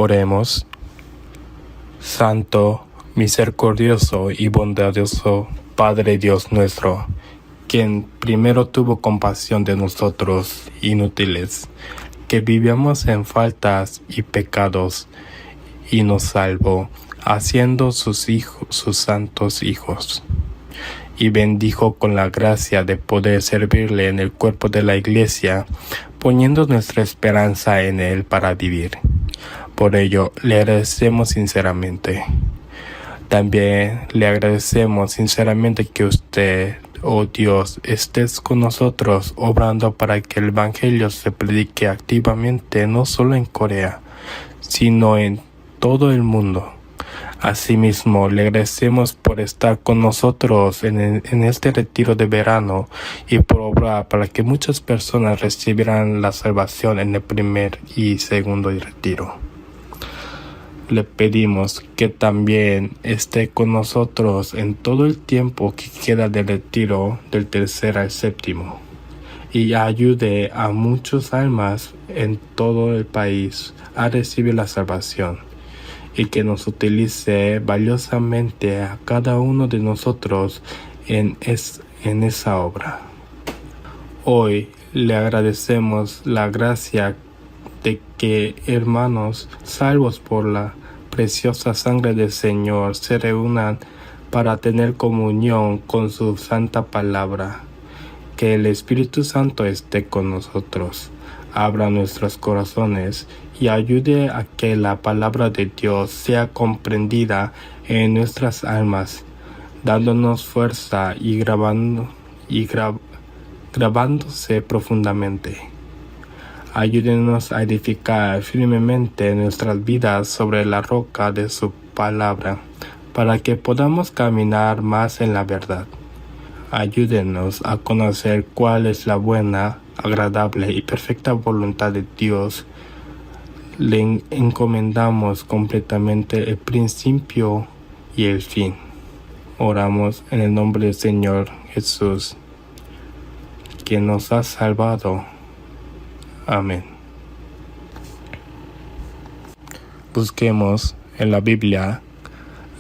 Oremos. Santo, misericordioso y bondadoso Padre Dios nuestro, quien primero tuvo compasión de nosotros inútiles, que vivíamos en faltas y pecados, y nos salvó, haciendo sus santos hijos, y bendijo con la gracia de poder servirle en el cuerpo de la Iglesia, poniendo nuestra esperanza en Él para vivir. Por ello, le agradecemos sinceramente. También le agradecemos sinceramente que usted, oh Dios, estés con nosotros, obrando para que el Evangelio se predique activamente no solo en Corea, sino en todo el mundo. Asimismo, le agradecemos por estar con nosotros en este retiro de verano y por obrar para que muchas personas recibieran la salvación en el primer y segundo retiro. Le pedimos que también esté con nosotros en todo el tiempo que queda del retiro del tercer al séptimo y ayude a muchas almas en todo el país a recibir la salvación, y que nos utilice valiosamente a cada uno de nosotros en esa obra. Hoy le agradecemos la gracia de que hermanos salvos por la preciosa sangre del Señor se reúnan para tener comunión con su santa palabra. Que el Espíritu Santo esté con nosotros, abra nuestros corazones y ayude a que la palabra de Dios sea comprendida en nuestras almas, dándonos fuerza y grabándose profundamente. Ayúdenos a edificar firmemente nuestras vidas sobre la roca de su palabra, para que podamos caminar más en la verdad. Ayúdenos a conocer cuál es la buena, agradable y perfecta voluntad de Dios. Le encomendamos completamente el principio y el fin. Oramos en el nombre del Señor Jesús, que nos ha salvado. Amén. Busquemos en la Biblia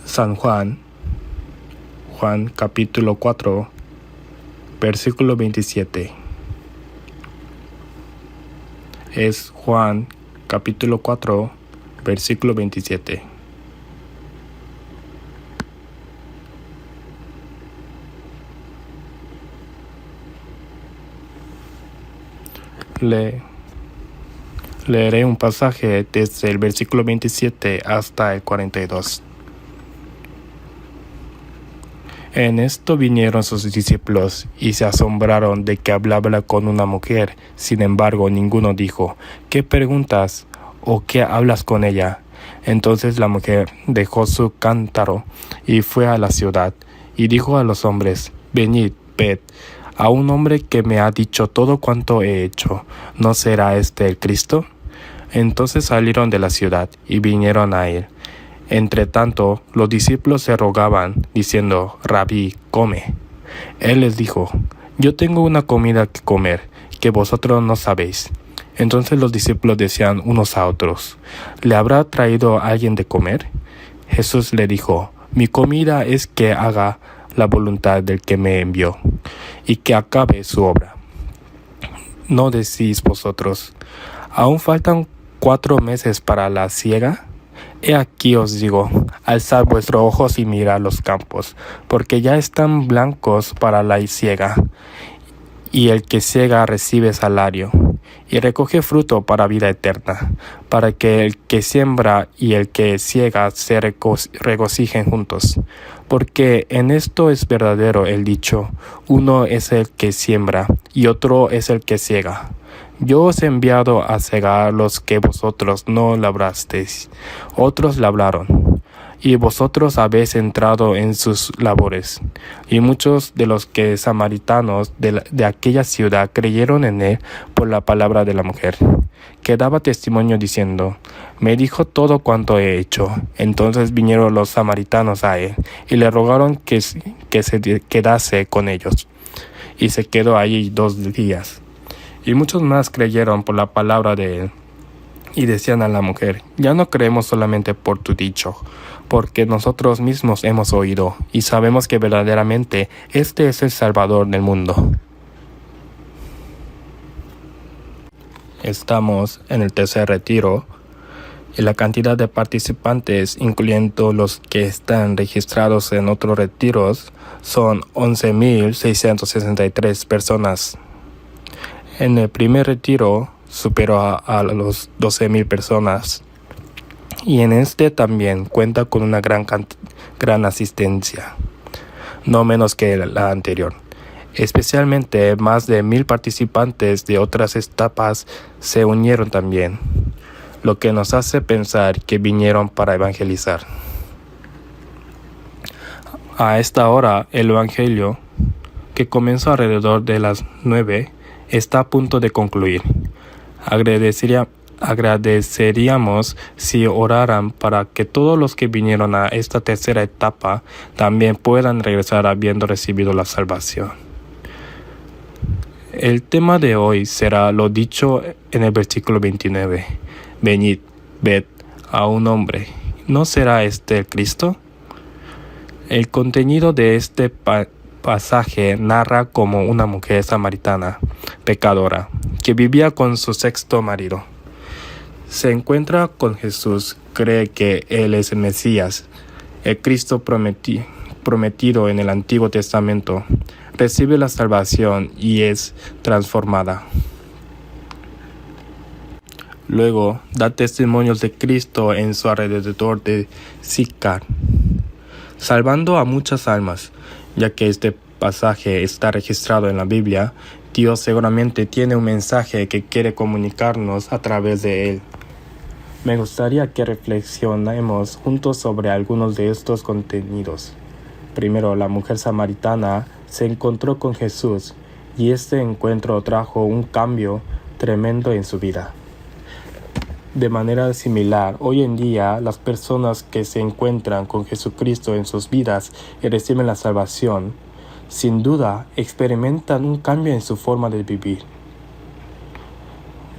San Juan capítulo 4, versículo 27. Es Juan capítulo 4, versículo 27. Leeré un pasaje desde el versículo 27 hasta el 42. En esto vinieron sus discípulos y se asombraron de que hablaba con una mujer. Sin embargo, ninguno dijo: ¿qué preguntas o qué hablas con ella? Entonces la mujer dejó su cántaro y fue a la ciudad y dijo a los hombres: venid, ved a un hombre que me ha dicho todo cuanto he hecho. ¿No será este el Cristo? Entonces salieron de la ciudad y vinieron a él. Entre tanto, los discípulos se rogaban, diciendo: Rabí, come. Él les dijo: yo tengo una comida que comer, que vosotros no sabéis. Entonces los discípulos decían unos a otros: ¿le habrá traído alguien de comer? Jesús le dijo: mi comida es que haga la voluntad del que me envió, y que acabe su obra. ¿No decís vosotros: aún faltan 4 meses para la siega? He aquí os digo: alzad vuestros ojos y mirad los campos, porque ya están blancos para la siega, y el que siega recibe salario, y recoge fruto para vida eterna, para que el que siembra y el que siega se regocijen juntos. Porque en esto es verdadero el dicho: uno es el que siembra, y otro es el que siega. Yo os he enviado a segar los que vosotros no labrasteis, otros labraron, y vosotros habéis entrado en sus labores. Y muchos de los que samaritanos de aquella ciudad creyeron en él por la palabra de la mujer, que daba testimonio diciendo: me dijo todo cuanto he hecho. Entonces vinieron los samaritanos a él, y le rogaron que se quedase con ellos. Y se quedó allí 2 días. Y muchos más creyeron por la palabra de él. Y decían a la mujer: ya no creemos solamente por tu dicho, porque nosotros mismos hemos oído y sabemos que verdaderamente este es el Salvador del mundo. Estamos en el tercer retiro y la cantidad de participantes, incluyendo los que están registrados en otros retiros, son 11.663 personas. En el primer retiro superó a los 12.000 personas y en este también cuenta con una gran asistencia, no menos que la anterior. Especialmente más de 1,000 participantes de otras etapas se unieron también, lo que nos hace pensar que vinieron para evangelizar. A esta hora, el evangelio, que comenzó alrededor de las 9, está a punto de concluir. Agradeceríamos si oraran para que todos los que vinieron a esta tercera etapa también puedan regresar habiendo recibido la salvación. El tema de hoy será lo dicho en el versículo 29. Venid, ved a un hombre. ¿No será este el Cristo? El contenido de este pasaje narra cómo una mujer samaritana, pecadora, que vivía con su sexto marido, se encuentra con Jesús, cree que Él es el Mesías, el Cristo prometido en el Antiguo Testamento, recibe la salvación y es transformada. Luego da testimonios de Cristo en su alrededor de Sicar, salvando a muchas almas. Ya que este pasaje está registrado en la Biblia, Dios seguramente tiene un mensaje que quiere comunicarnos a través de él. Me gustaría que reflexionemos juntos sobre algunos de estos contenidos. Primero, la mujer samaritana se encontró con Jesús y este encuentro trajo un cambio tremendo en su vida. De manera similar, hoy en día, las personas que se encuentran con Jesucristo en sus vidas y reciben la salvación, sin duda experimentan un cambio en su forma de vivir.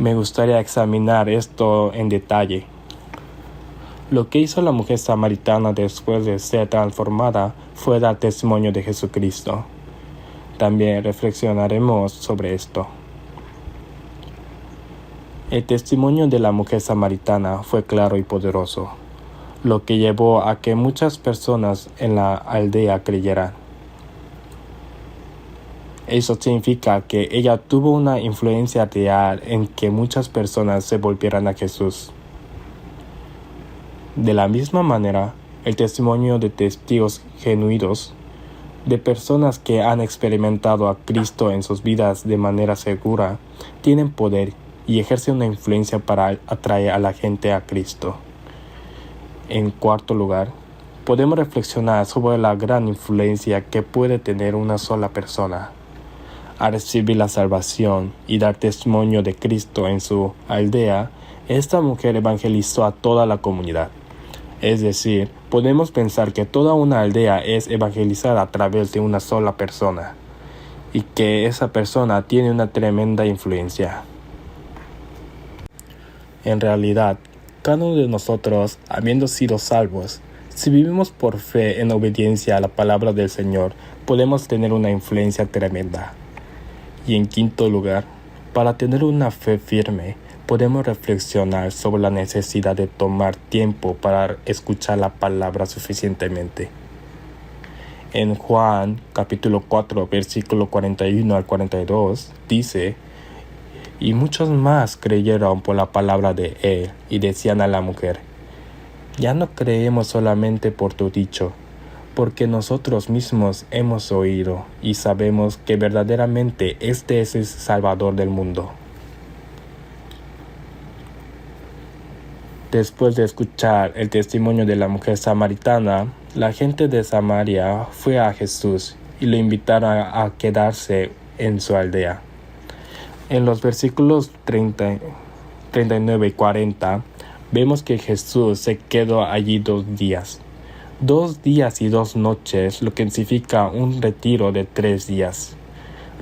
Me gustaría examinar esto en detalle. Lo que hizo la mujer samaritana después de ser transformada fue dar testimonio de Jesucristo. También reflexionaremos sobre esto. El testimonio de la mujer samaritana fue claro y poderoso, lo que llevó a que muchas personas en la aldea creyeran. Eso significa que ella tuvo una influencia real en que muchas personas se volvieran a Jesús. De la misma manera, el testimonio de testigos genuinos, de personas que han experimentado a Cristo en sus vidas de manera segura, tienen poder y ejerce una influencia para atraer a la gente a Cristo. En cuarto lugar, podemos reflexionar sobre la gran influencia que puede tener una sola persona. Al recibir la salvación y dar testimonio de Cristo en su aldea, esta mujer evangelizó a toda la comunidad. Es decir, podemos pensar que toda una aldea es evangelizada a través de una sola persona, y que esa persona tiene una tremenda influencia. En realidad, cada uno de nosotros, habiendo sido salvos, si vivimos por fe en obediencia a la palabra del Señor, podemos tener una influencia tremenda. Y en quinto lugar, para tener una fe firme, podemos reflexionar sobre la necesidad de tomar tiempo para escuchar la palabra suficientemente. En Juan capítulo 4, versículo 41 al 42, dice: y muchos más creyeron por la palabra de él, y decían a la mujer: ya no creemos solamente por tu dicho, porque nosotros mismos hemos oído y sabemos que verdaderamente este es el Salvador del mundo. Después de escuchar el testimonio de la mujer samaritana, la gente de Samaria fue a Jesús y lo invitaron a quedarse en su aldea. En los versículos 39 y 40, vemos que Jesús se quedó allí 2 días. 2 días y 2 noches, lo que significa un retiro de 3 días.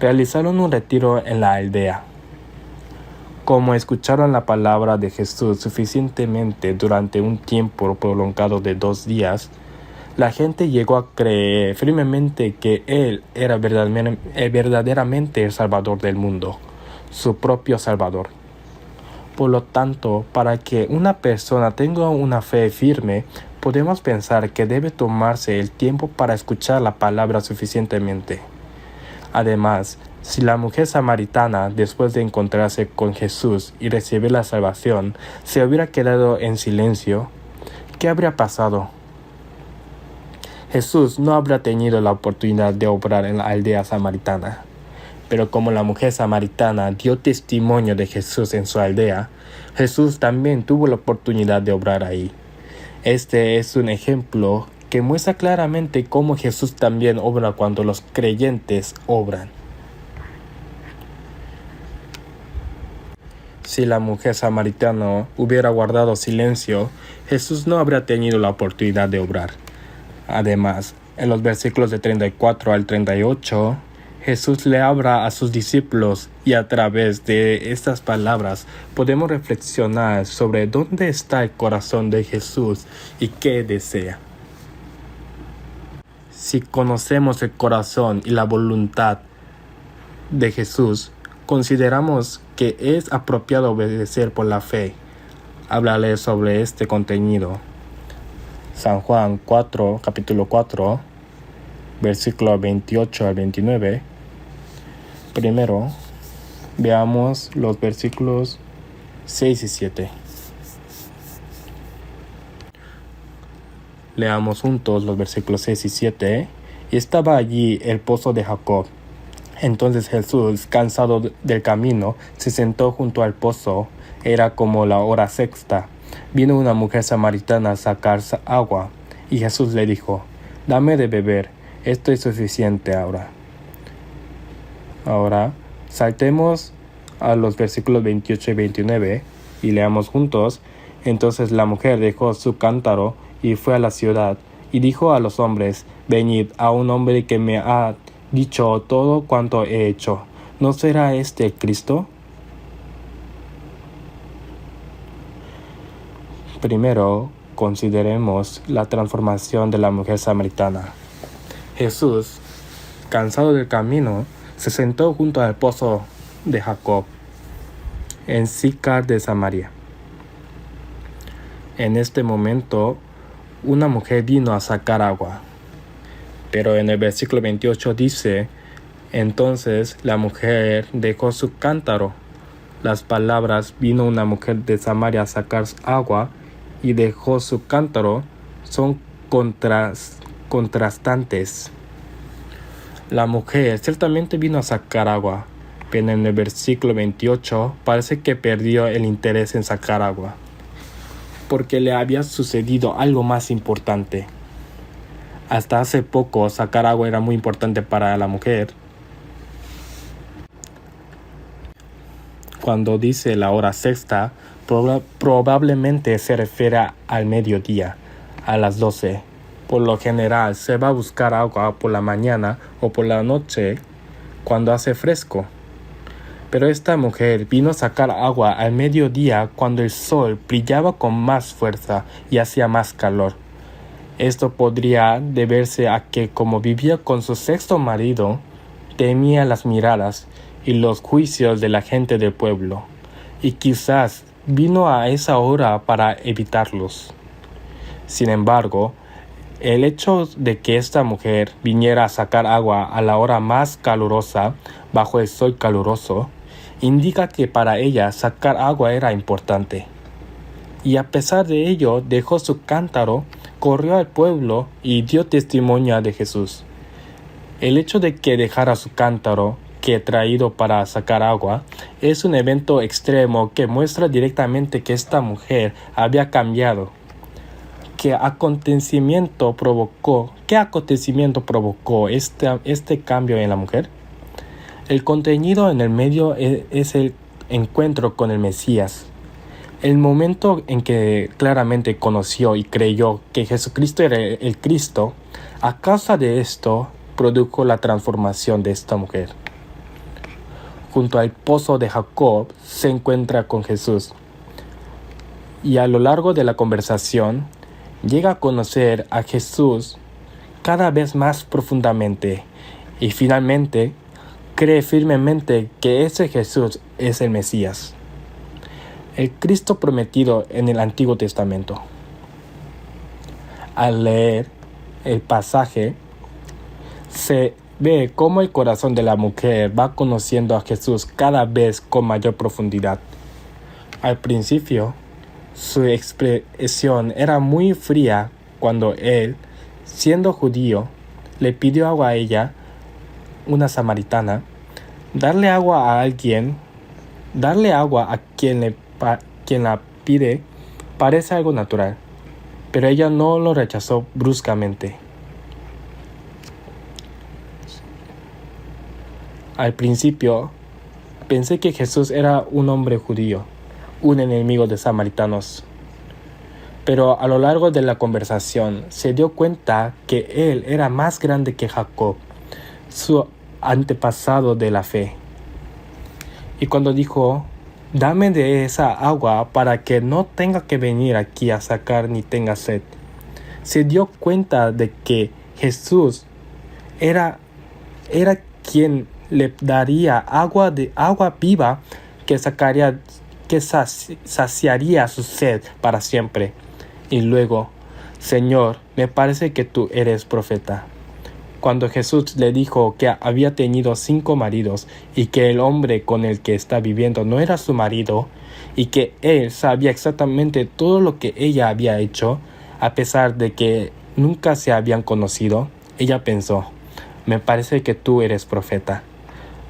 Realizaron un retiro en la aldea. Como escucharon la palabra de Jesús suficientemente durante un tiempo prolongado de 2 días, la gente llegó a creer firmemente que Él era verdaderamente el Salvador del mundo, su propio Salvador. Por lo tanto, para que una persona tenga una fe firme, podemos pensar que debe tomarse el tiempo para escuchar la palabra suficientemente. Además, si la mujer samaritana, después de encontrarse con Jesús y recibir la salvación, se hubiera quedado en silencio, ¿qué habría pasado? Jesús no habría tenido la oportunidad de obrar en la aldea samaritana. Pero como la mujer samaritana dio testimonio de Jesús en su aldea, Jesús también tuvo la oportunidad de obrar ahí. Este es un ejemplo que muestra claramente cómo Jesús también obra cuando los creyentes obran. Si la mujer samaritana hubiera guardado silencio, Jesús no habría tenido la oportunidad de obrar. Además, en los versículos de 34 al 38, Jesús le habla a sus discípulos y a través de estas palabras podemos reflexionar sobre dónde está el corazón de Jesús y qué desea. Si conocemos el corazón y la voluntad de Jesús, consideramos que es apropiado obedecer por la fe. Hablaré sobre este contenido. San Juan 4, capítulo 4, versículo 28 al 29. Primero, veamos los versículos 6 y 7. Leamos juntos los versículos 6 y 7. Y estaba allí el pozo de Jacob. Entonces Jesús, cansado del camino, se sentó junto al pozo. Era como la hora sexta. Vino una mujer samaritana a sacar agua, y Jesús le dijo: «Dame de beber, esto es suficiente ahora». Ahora, saltemos a los versículos 28 y 29 y leamos juntos. Entonces la mujer dejó su cántaro y fue a la ciudad, y dijo a los hombres: «Venid a un hombre que me ha dicho todo cuanto he hecho. ¿No será este el Cristo?». Primero, consideremos la transformación de la mujer samaritana. Jesús, cansado del camino, se sentó junto al pozo de Jacob, en Sicar de Samaria. En este momento, una mujer vino a sacar agua. Pero en el versículo 28 dice: «Entonces la mujer dejó su cántaro». Las palabras «vino una mujer de Samaria a sacar agua» y «dejó su cántaro» son contrastantes. La mujer ciertamente vino a sacar agua, pero en el versículo 28 parece que perdió el interés en sacar agua, porque le había sucedido algo más importante. Hasta hace poco sacar agua era muy importante para la mujer. Cuando dice la hora sexta, probablemente se refiere al mediodía, a las 12. Por lo general se va a buscar agua por la mañana o por la noche cuando hace fresco. Pero esta mujer vino a sacar agua al mediodía cuando el sol brillaba con más fuerza y hacía más calor. Esto podría deberse a que, como vivía con su sexto marido, temía las miradas y los juicios de la gente del pueblo, y quizás vino a esa hora para evitarlos. Sin embargo, el hecho de que esta mujer viniera a sacar agua a la hora más calurosa, bajo el sol caluroso, indica que para ella sacar agua era importante. Y a pesar de ello, dejó su cántaro, corrió al pueblo y dio testimonio de Jesús. El hecho de que dejara su cántaro, que he traído para sacar agua, es un evento extremo que muestra directamente que esta mujer había cambiado. ¿Qué acontecimiento provocó este cambio en la mujer? El contenido en el medio es el encuentro con el Mesías. El momento en que claramente conoció y creyó que Jesucristo era el Cristo, a causa de esto, produjo la transformación de esta mujer. junto al pozo de Jacob, se encuentra con Jesús. Y a lo largo de la conversación, llega a conocer a Jesús cada vez más profundamente y finalmente cree firmemente que ese Jesús es el Mesías, el Cristo prometido en el Antiguo Testamento. Al leer el pasaje, se ve cómo el corazón de la mujer va conociendo a Jesús cada vez con mayor profundidad. Al principio, su expresión era muy fría cuando él, siendo judío, le pidió agua a ella, una samaritana. Darle agua a quien la pide parece algo natural, pero ella no lo rechazó bruscamente. Al principio, pensé que Jesús era un hombre judío, un enemigo de samaritanos. Pero a lo largo de la conversación se dio cuenta que él era más grande que Jacob, su antepasado de la fe. Y cuando dijo, dame de esa agua para que no tenga que venir aquí a sacar ni tenga sed, se dio cuenta de que Jesús era quien le daría agua viva que saciaría su sed para siempre. Y luego, Señor, me parece que tú eres profeta. Cuando Jesús le dijo que había tenido 5 maridos y que el hombre con el que está viviendo no era su marido y que él sabía exactamente todo lo que ella había hecho, a pesar de que nunca se habían conocido, ella pensó, me parece que tú eres profeta.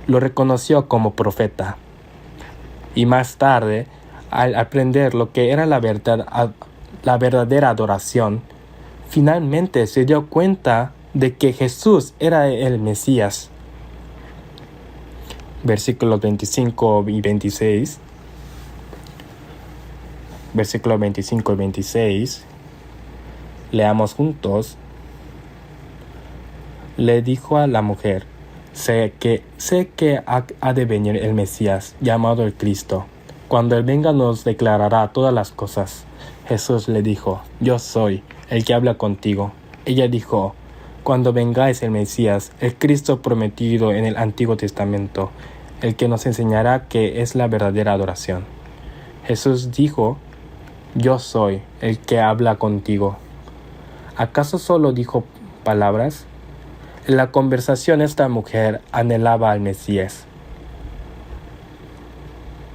Lo reconoció como profeta. Y más tarde, al aprender lo que era la verdadera adoración, finalmente se dio cuenta de que Jesús era el Mesías. Versículos 25 y 26. Versículos 25 y 26. Leamos juntos. Le dijo a la mujer, sé que ha de venir el Mesías, llamado el Cristo. Cuando Él venga nos declarará todas las cosas. Jesús le dijo, yo soy el que habla contigo. Ella dijo, cuando vengáis el Mesías, el Cristo prometido en el Antiguo Testamento, el que nos enseñará qué es la verdadera adoración. Jesús dijo, yo soy el que habla contigo. ¿Acaso solo dijo palabras? En la conversación esta mujer anhelaba al Mesías.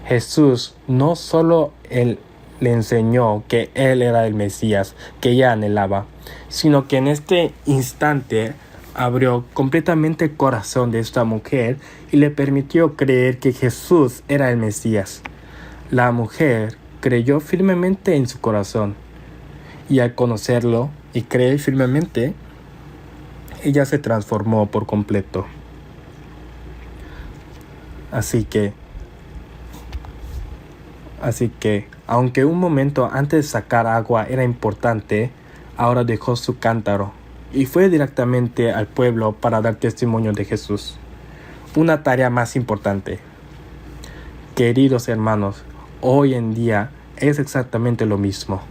Jesús no solo le enseñó que Él era el Mesías que ella anhelaba, sino que en este instante abrió completamente el corazón de esta mujer y le permitió creer que Jesús era el Mesías. La mujer creyó firmemente en su corazón y al conocerlo y creer firmemente, ella se transformó por completo. Así que, aunque un momento antes de sacar agua era importante, ahora dejó su cántaro y fue directamente al pueblo para dar testimonio de Jesús. Una tarea más importante. Queridos hermanos, hoy en día es exactamente lo mismo.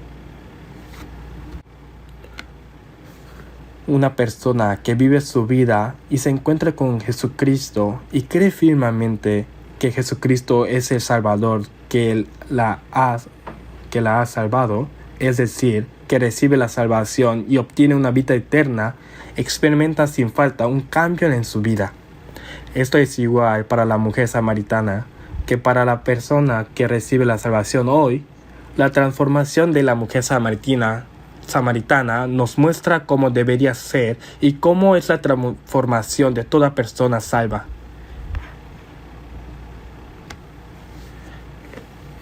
Una persona que vive su vida y se encuentra con Jesucristo y cree firmemente que Jesucristo es el Salvador que la ha salvado, es decir, que recibe la salvación y obtiene una vida eterna, experimenta sin falta un cambio en su vida. Esto es igual para la mujer samaritana que para la persona que recibe la salvación hoy. La transformación de la mujer samaritana nos muestra cómo debería ser y cómo es la transformación de toda persona salva.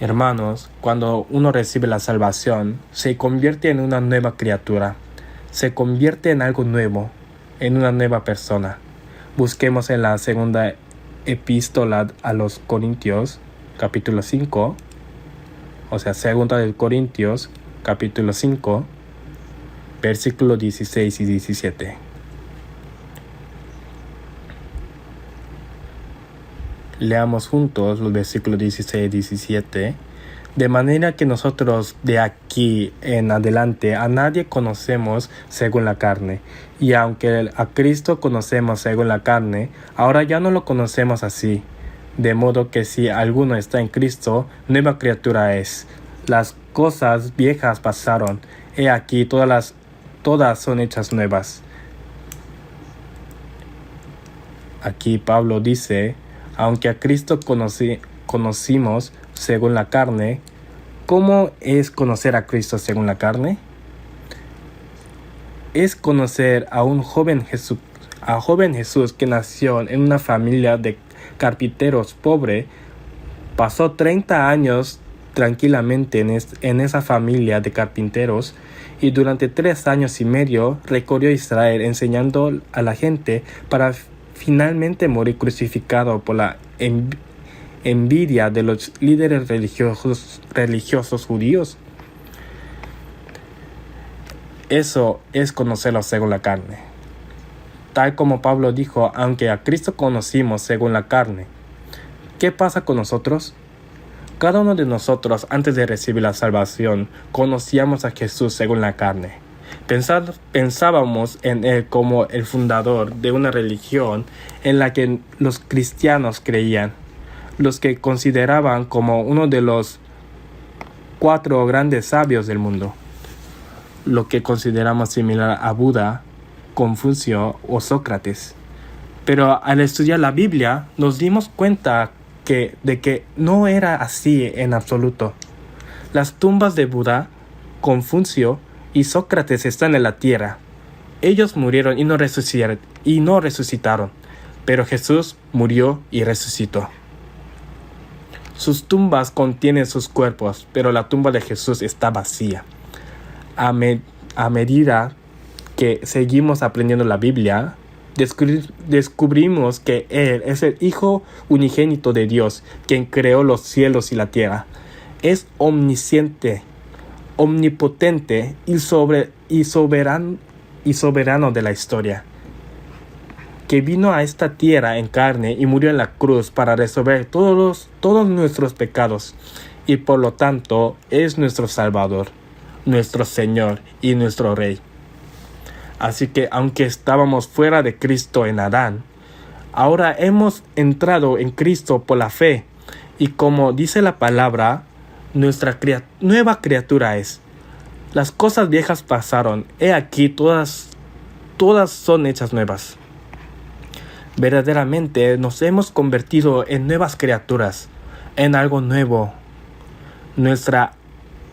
Hermanos, cuando uno recibe la salvación, se convierte en una nueva criatura, se convierte en algo nuevo, en una nueva persona. Busquemos en la segunda epístola a los Corintios, capítulo 5, segunda de Corintios, capítulo 5, versículos 16 y 17. Leamos juntos los versículos 16 y 17. De manera que nosotros de aquí en adelante a nadie conocemos según la carne. Y aunque a Cristo conocemos según la carne, ahora ya no lo conocemos así. De modo que si alguno está en Cristo, nueva criatura es. Las cosas viejas pasaron. He aquí todas son hechas nuevas. Aquí Pablo dice, aunque a Cristo conocimos según la carne, ¿cómo es conocer a Cristo según la carne? Es conocer a un joven Jesús que nació en una familia de carpinteros pobre, pasó 30 años tranquilamente en esa familia de carpinteros y durante 3 años y medio recorrió Israel enseñando a la gente para finalmente morir crucificado por la envidia de los líderes religiosos judíos. Eso es conocerlo según la carne. Tal como Pablo dijo, aunque a Cristo conocimos según la carne. ¿Qué pasa con nosotros? Cada uno de nosotros, antes de recibir la salvación, conocíamos a Jesús según la carne. Pensábamos en Él como el fundador de una religión en la que los cristianos creían, los que consideraban como uno de los 4 grandes sabios del mundo, lo que consideramos similar a Buda, Confucio o Sócrates. Pero al estudiar la Biblia nos dimos cuenta de que no era así en absoluto. Las tumbas de Buda, Confucio y Sócrates están en la tierra. Ellos murieron y no resucitaron, pero Jesús murió y resucitó. Sus tumbas contienen sus cuerpos, pero la tumba de Jesús está vacía. A medida que seguimos aprendiendo la Biblia, descubrimos que Él es el Hijo unigénito de Dios, quien creó los cielos y la tierra. Es omnisciente, omnipotente y soberano de la historia, que vino a esta tierra en carne y murió en la cruz para resolver todos nuestros pecados, y por lo tanto es nuestro Salvador, nuestro Señor y nuestro Rey. Así que aunque estábamos fuera de Cristo en Adán, ahora hemos entrado en Cristo por la fe, y como dice la palabra, nuestra nueva criatura es. Las cosas viejas pasaron, he aquí todas son hechas nuevas. Verdaderamente nos hemos convertido en nuevas criaturas, en algo nuevo. Nuestra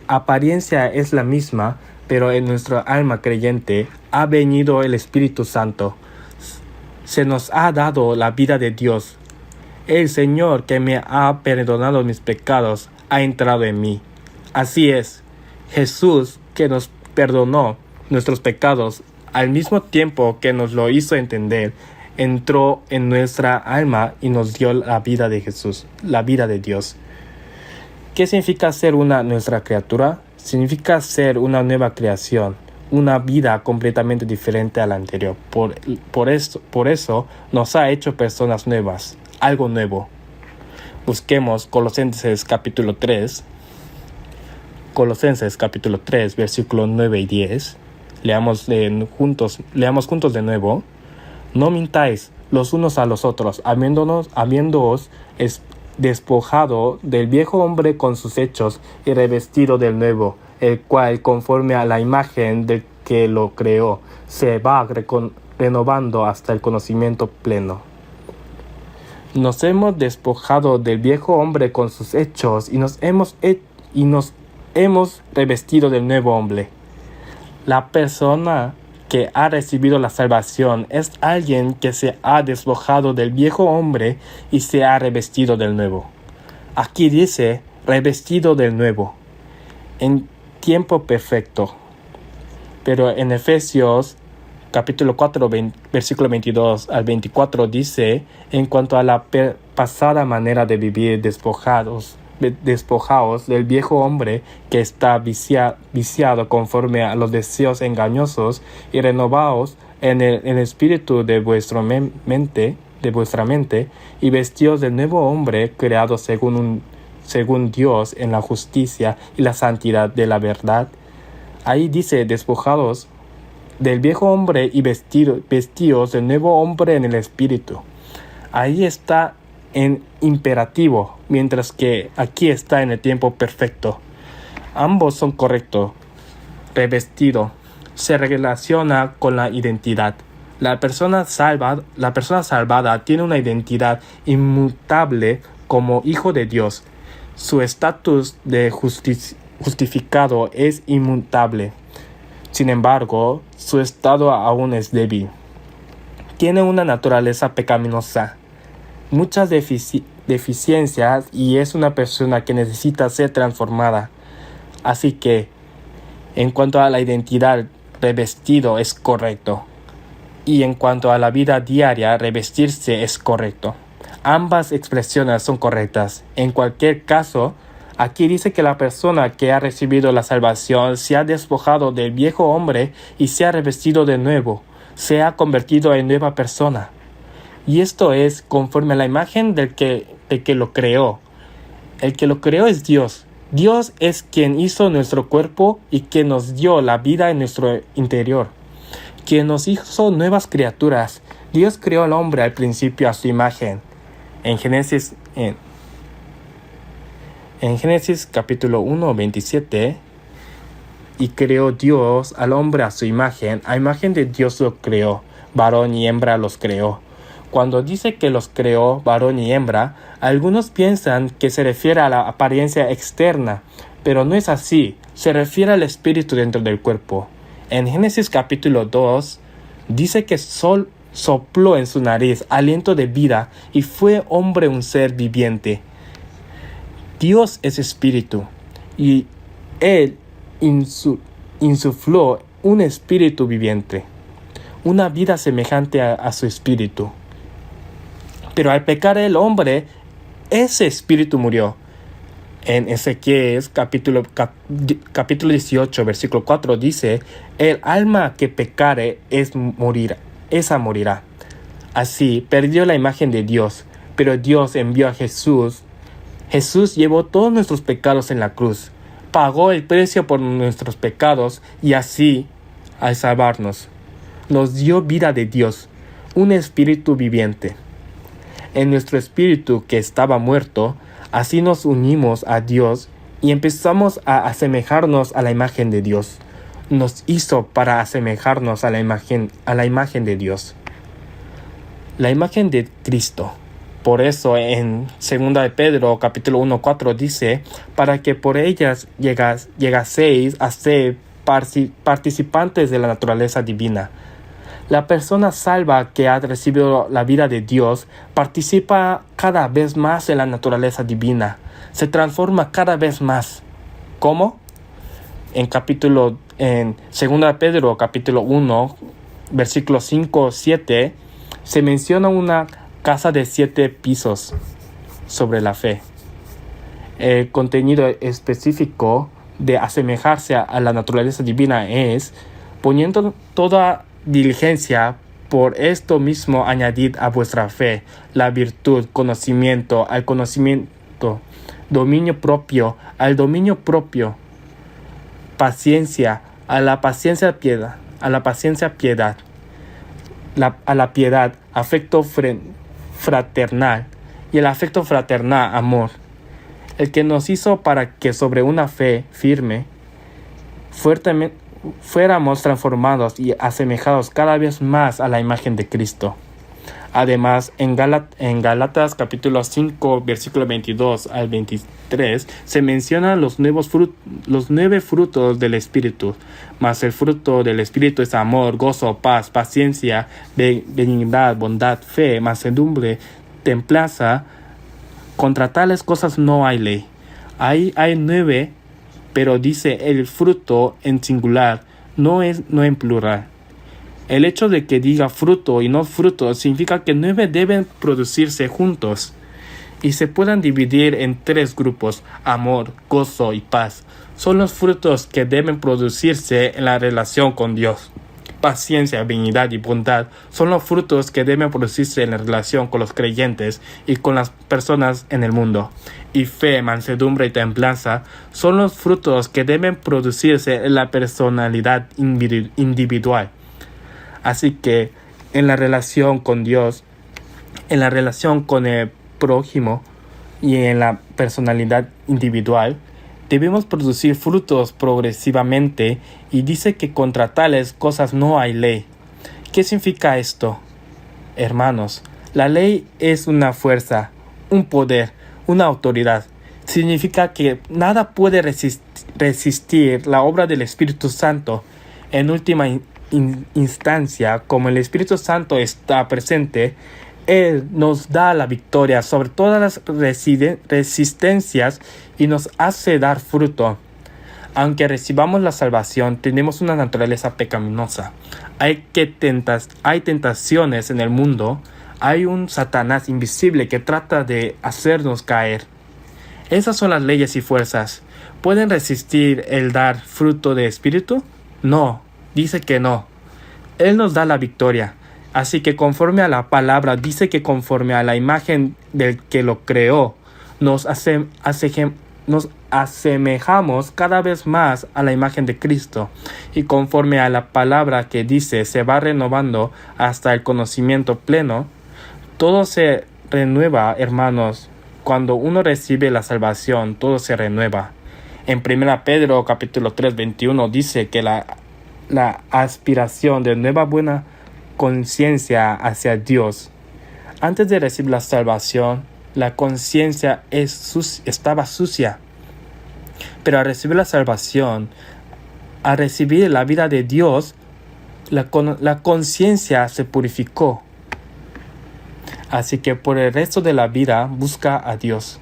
apariencia es la misma, pero en nuestra alma creyente ha venido el Espíritu Santo. Se nos ha dado la vida de Dios. El Señor que me ha perdonado mis pecados ha entrado en mí. Así es, Jesús que nos perdonó nuestros pecados al mismo tiempo que nos lo hizo entender, entró en nuestra alma y nos dio la vida de Jesús, la vida de Dios. ¿Qué significa ser una nuestra criatura? Significa ser una nueva creación, una vida completamente diferente a la anterior. Por eso nos ha hecho personas nuevas, algo nuevo. Busquemos Colosenses capítulo 3, versículos 9 y 10. Leamos juntos de nuevo. No mintáis los unos a los otros, habiéndoos despojado del viejo hombre con sus hechos y revestido del nuevo, el cual, conforme a la imagen del que lo creó, se va renovando hasta el conocimiento pleno. Nos hemos despojado del viejo hombre con sus hechos y nos hemos revestido del nuevo hombre. La persona que ha recibido la salvación es alguien que se ha despojado del viejo hombre y se ha revestido del nuevo. Aquí dice revestido del nuevo, en tiempo perfecto. Pero en Efesios capítulo 4, versículo 22 al 24 dice, en cuanto a la pasada manera de vivir, despojaos del viejo hombre que está viciado conforme a los deseos engañosos y renovaos en el espíritu de vuestra mente de vuestra mente y vestíos del nuevo hombre creado según Dios en la justicia y la santidad de la verdad. Ahí dice, despojados del viejo hombre y vestíos del nuevo hombre en el espíritu. Ahí está en imperativo, mientras que aquí está en el tiempo perfecto. Ambos son correctos. Revestido se relaciona con la identidad. La persona salvada tiene una identidad inmutable como hijo de Dios. Su estatus de justificado es inmutable. Sin embargo, su estado aún es débil. Tiene una naturaleza pecaminosa, muchas deficiencias y es una persona que necesita ser transformada. Así que, en cuanto a la identidad, revestido es correcto. Y en cuanto a la vida diaria, revestirse es correcto. Ambas expresiones son correctas. En cualquier caso, aquí dice que la persona que ha recibido la salvación se ha despojado del viejo hombre y se ha revestido de nuevo. Se ha convertido en nueva persona. Y esto es conforme a la imagen del que lo creó. El que lo creó es Dios. Dios es quien hizo nuestro cuerpo y quien nos dio la vida en nuestro interior. Quien nos hizo nuevas criaturas. Dios creó al hombre al principio a su imagen. En Génesis capítulo 1, 27, y creó Dios al hombre a su imagen de Dios lo creó, varón y hembra los creó. Cuando dice que los creó varón y hembra, algunos piensan que se refiere a la apariencia externa, pero no es así, se refiere al espíritu dentro del cuerpo. En Génesis capítulo 2, dice que sopló en su nariz aliento de vida y fue hombre un ser viviente. Dios es espíritu y Él insufló un espíritu viviente, una vida semejante a su espíritu. Pero al pecar el hombre, ese espíritu murió. En Ezequiel capítulo 18, versículo 4 dice, el alma que pecare esa morirá. Así perdió la imagen de Dios, pero Dios envió a Jesús. Jesús llevó todos nuestros pecados en la cruz, pagó el precio por nuestros pecados y así, al salvarnos, nos dio vida de Dios, un espíritu viviente. En nuestro espíritu que estaba muerto, así nos unimos a Dios y empezamos a asemejarnos a la imagen de Dios. Nos hizo para asemejarnos a la imagen de Dios. La imagen de Cristo. Por eso en 2 de Pedro capítulo 1, 4 dice, para que por ellas llegaseis a ser participantes de la naturaleza divina. La persona salva que ha recibido la vida de Dios participa cada vez más en la naturaleza divina. Se transforma cada vez más. ¿Cómo? En 2 de Pedro capítulo 1, versículos 5, 7, se menciona una casa de 7 pisos sobre la fe. El contenido específico de asemejarse a la naturaleza divina es poniendo toda diligencia, por esto mismo añadid a vuestra fe la virtud, conocimiento, al conocimiento, dominio propio, al dominio propio, paciencia, a la paciencia piedad, a la paciencia piedad, a la piedad, afecto fraternal, y el afecto fraternal, amor, el que nos hizo para que sobre una fe firme, fuertemente, fuéramos transformados y asemejados cada vez más a la imagen de Cristo. Además, en Gálatas capítulo 5, versículo 22 al 23, se mencionan los 9 frutos del Espíritu. Mas el fruto del Espíritu es amor, gozo, paz, paciencia, benignidad, bondad, fe, mansedumbre, templanza. Contra tales cosas no hay ley. Ahí hay 9, pero dice el fruto en singular, no en plural. El hecho de que diga fruto y no fruto significa que 9 deben producirse juntos y se puedan dividir en 3 grupos: amor, gozo y paz. Son los frutos que deben producirse en la relación con Dios. paciencia, benignidad y bondad son los frutos que deben producirse en la relación con los creyentes y con las personas en el mundo. Y fe, mansedumbre y templanza son los frutos que deben producirse en la personalidad individual. Así que en la relación con Dios, en la relación con el prójimo y en la personalidad individual, debemos producir frutos progresivamente, y dice que contra tales cosas no hay ley. ¿Qué significa esto? Hermanos, la ley es una fuerza, un poder, una autoridad. Significa que nada puede resistir la obra del Espíritu Santo. En última instancia, como el Espíritu Santo está presente, Él nos da la victoria sobre todas las resistencias y nos hace dar fruto. Aunque recibamos la salvación, tenemos una naturaleza pecaminosa. Hay tentaciones en el mundo. Hay un Satanás invisible que trata de hacernos caer. Esas son las leyes y fuerzas. ¿Pueden resistir el dar fruto de espíritu? No, dice que no. Él nos da la victoria. Así que conforme a la palabra, dice que conforme a la imagen del que lo creó, nos asemejamos cada vez más a la imagen de Cristo. Y conforme a la palabra que dice, se va renovando hasta el conocimiento pleno. Todo se renueva, hermanos. Cuando uno recibe la salvación, todo se renueva. En 1 Pedro capítulo 3, 21 dice que la aspiración de nueva buena conciencia hacia Dios. Antes de recibir la salvación, la conciencia estaba sucia. Pero al recibir la salvación, al recibir la vida de Dios, la conciencia se purificó. Así que por el resto de la vida busca a Dios.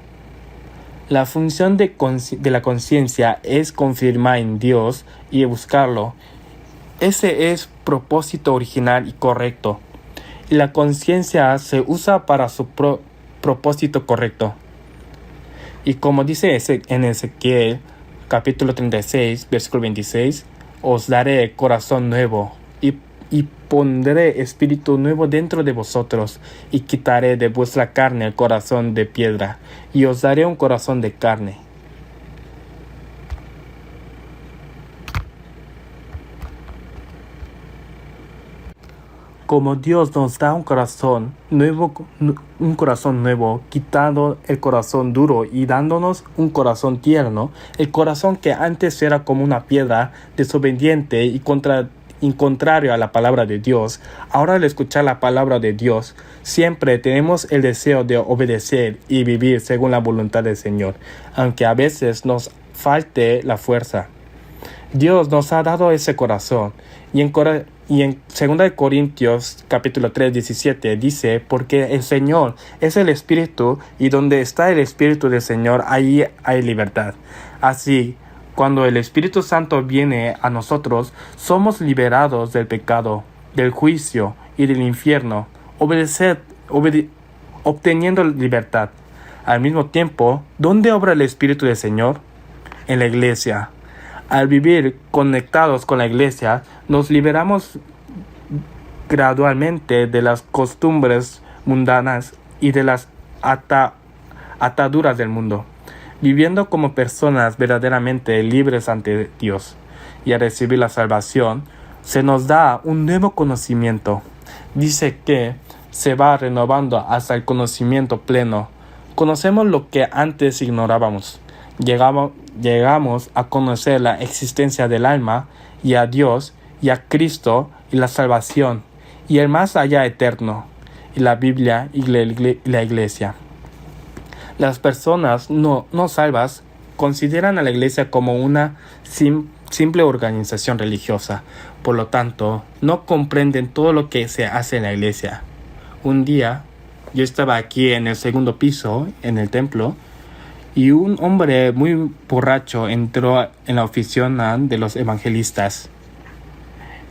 La función de la conciencia es confirmar en Dios y buscarlo. Ese es propósito original y correcto. Y la conciencia se usa para su propósito correcto. Y como dice en Ezequiel capítulo 36, versículo 26, os daré corazón nuevo y pondré espíritu nuevo dentro de vosotros, y quitaré de vuestra carne el corazón de piedra, y os daré un corazón de carne. Como Dios nos da un corazón nuevo, quitando el corazón duro y dándonos un corazón tierno, el corazón que antes era como una piedra desobediente y contrario a la palabra de Dios, ahora al escuchar la palabra de Dios, siempre tenemos el deseo de obedecer y vivir según la voluntad del Señor, aunque a veces nos falte la fuerza. Dios nos ha dado ese corazón, y en 2 Corintios capítulo 3, 17 dice, porque el Señor es el Espíritu, y donde está el Espíritu del Señor, ahí hay libertad. Así, cuando el Espíritu Santo viene a nosotros, somos liberados del pecado, del juicio y del infierno, obteniendo libertad. Al mismo tiempo, ¿dónde obra el Espíritu del Señor? En la iglesia. Al vivir conectados con la iglesia, nos liberamos gradualmente de las costumbres mundanas y de las ataduras del mundo, viviendo como personas verdaderamente libres ante Dios. Y al recibir la salvación, se nos da un nuevo conocimiento. Dice que se va renovando hasta el conocimiento pleno. Conocemos lo que antes ignorábamos. Llegamos a conocer la existencia del alma y a Dios y a Cristo y la salvación y el más allá eterno y la Biblia y la iglesia. Las personas no salvas consideran a la iglesia como una simple organización religiosa. Por lo tanto, no comprenden todo lo que se hace en la iglesia. Un día, yo estaba aquí en el segundo piso, en el templo, y un hombre muy borracho entró en la oficina de los evangelistas.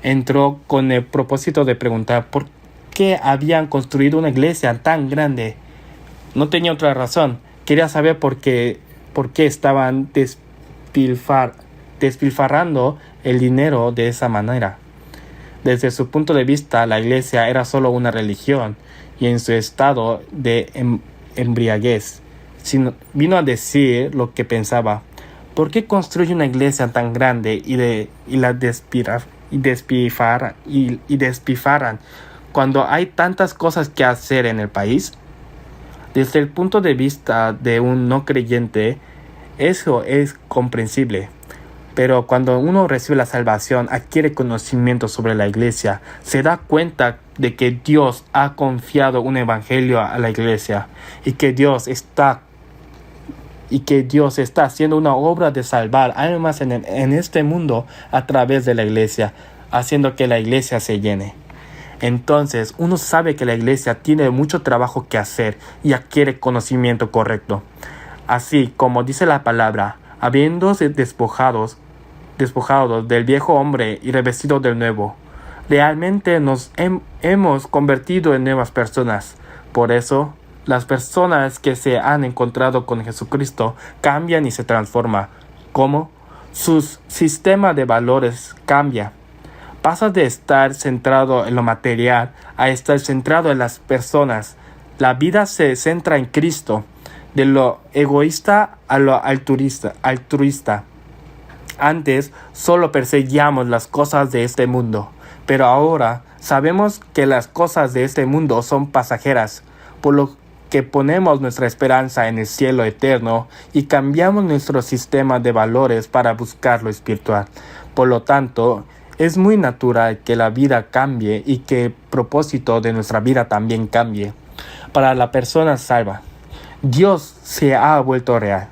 Entró con el propósito de preguntar por qué habían construido una iglesia tan grande. No tenía otra razón. Quería saber por qué estaban despilfarrando el dinero de esa manera. Desde su punto de vista, la iglesia era solo una religión y en su estado de embriaguez. Vino a decir lo que pensaba. ¿Por qué construye una iglesia tan grande y la despilfarran cuando hay tantas cosas que hacer en el país? Desde el punto de vista de un no creyente, eso es comprensible. Pero cuando uno recibe la salvación, adquiere conocimiento sobre la iglesia, se da cuenta de que Dios ha confiado un evangelio a la iglesia y que Dios está haciendo una obra de salvar almas en este mundo a través de la iglesia, haciendo que la iglesia se llene. Entonces, uno sabe que la iglesia tiene mucho trabajo que hacer y adquiere conocimiento correcto. Así como dice la palabra, habiéndose despojados del viejo hombre y revestidos del nuevo, realmente nos hemos convertido en nuevas personas. Por eso, las personas que se han encontrado con Jesucristo cambian y se transforman. ¿Cómo? Su sistema de valores cambia. Pasa de estar centrado en lo material a estar centrado en las personas. La vida se centra en Cristo, de lo egoísta a lo altruista. Antes solo perseguíamos las cosas de este mundo, pero ahora sabemos que las cosas de este mundo son pasajeras, por lo que ponemos nuestra esperanza en el cielo eterno y cambiamos nuestro sistema de valores para buscar lo espiritual. Por lo tanto, es muy natural que la vida cambie y que el propósito de nuestra vida también cambie. Para la persona salva, Dios se ha vuelto real.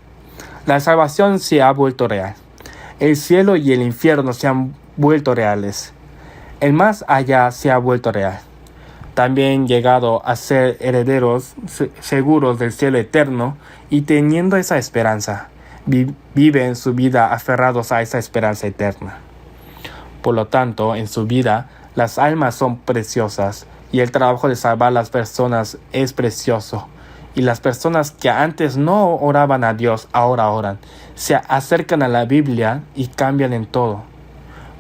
La salvación se ha vuelto real. El cielo y el infierno se han vuelto reales. El más allá se ha vuelto real. También llegado a ser herederos seguros del cielo eterno y teniendo esa esperanza, viven su vida aferrados a esa esperanza eterna. Por lo tanto, en su vida, las almas son preciosas y el trabajo de salvar las personas es precioso. Y las personas que antes no oraban a Dios, ahora oran. Se acercan a la Biblia y cambian en todo.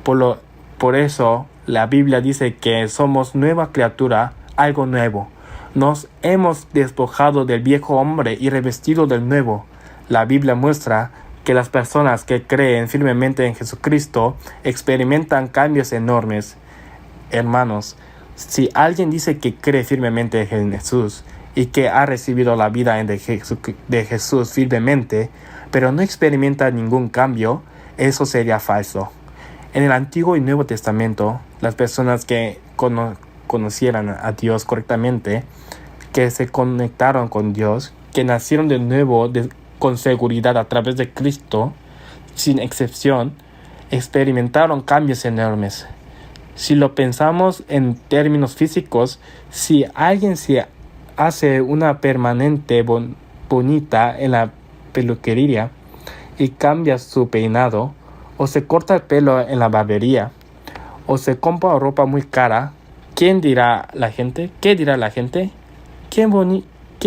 Por eso, la Biblia dice que somos nueva criatura, algo nuevo. Nos hemos despojado del viejo hombre y revestido del nuevo. La Biblia muestra que las personas que creen firmemente en Jesucristo experimentan cambios enormes. Hermanos, si alguien dice que cree firmemente en Jesús y que ha recibido la vida de Jesús firmemente, pero no experimenta ningún cambio, eso sería falso. En el Antiguo y Nuevo Testamento, las personas que conocieran a Dios correctamente, que se conectaron con Dios, que nacieron de nuevo con seguridad a través de Cristo, sin excepción, experimentaron cambios enormes. Si lo pensamos en términos físicos, si alguien se hace una permanente bonita en la peluquería y cambia su peinado, o se corta el pelo en la barbería, o se compra ropa muy cara, ¿quién dirá la gente? ¿Qué dirá la gente? ¡Qué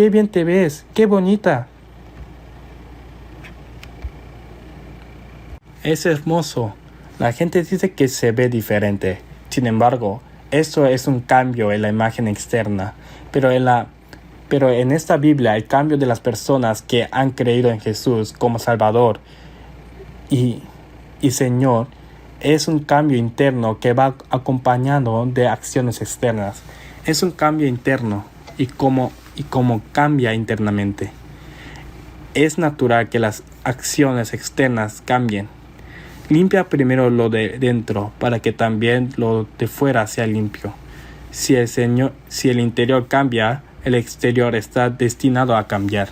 bien te ves! ¡Qué bonita! Es hermoso. La gente dice que se ve diferente. Sin embargo, eso es un cambio en la imagen externa. Pero en esta Biblia, el cambio de las personas que han creído en Jesús como Salvador y Señor es un cambio interno que va acompañado de acciones externas. Es un cambio interno y como cambia internamente. Es natural que las acciones externas cambien. Limpia primero lo de dentro para que también lo de fuera sea limpio. Si el interior cambia, el exterior está destinado a cambiar.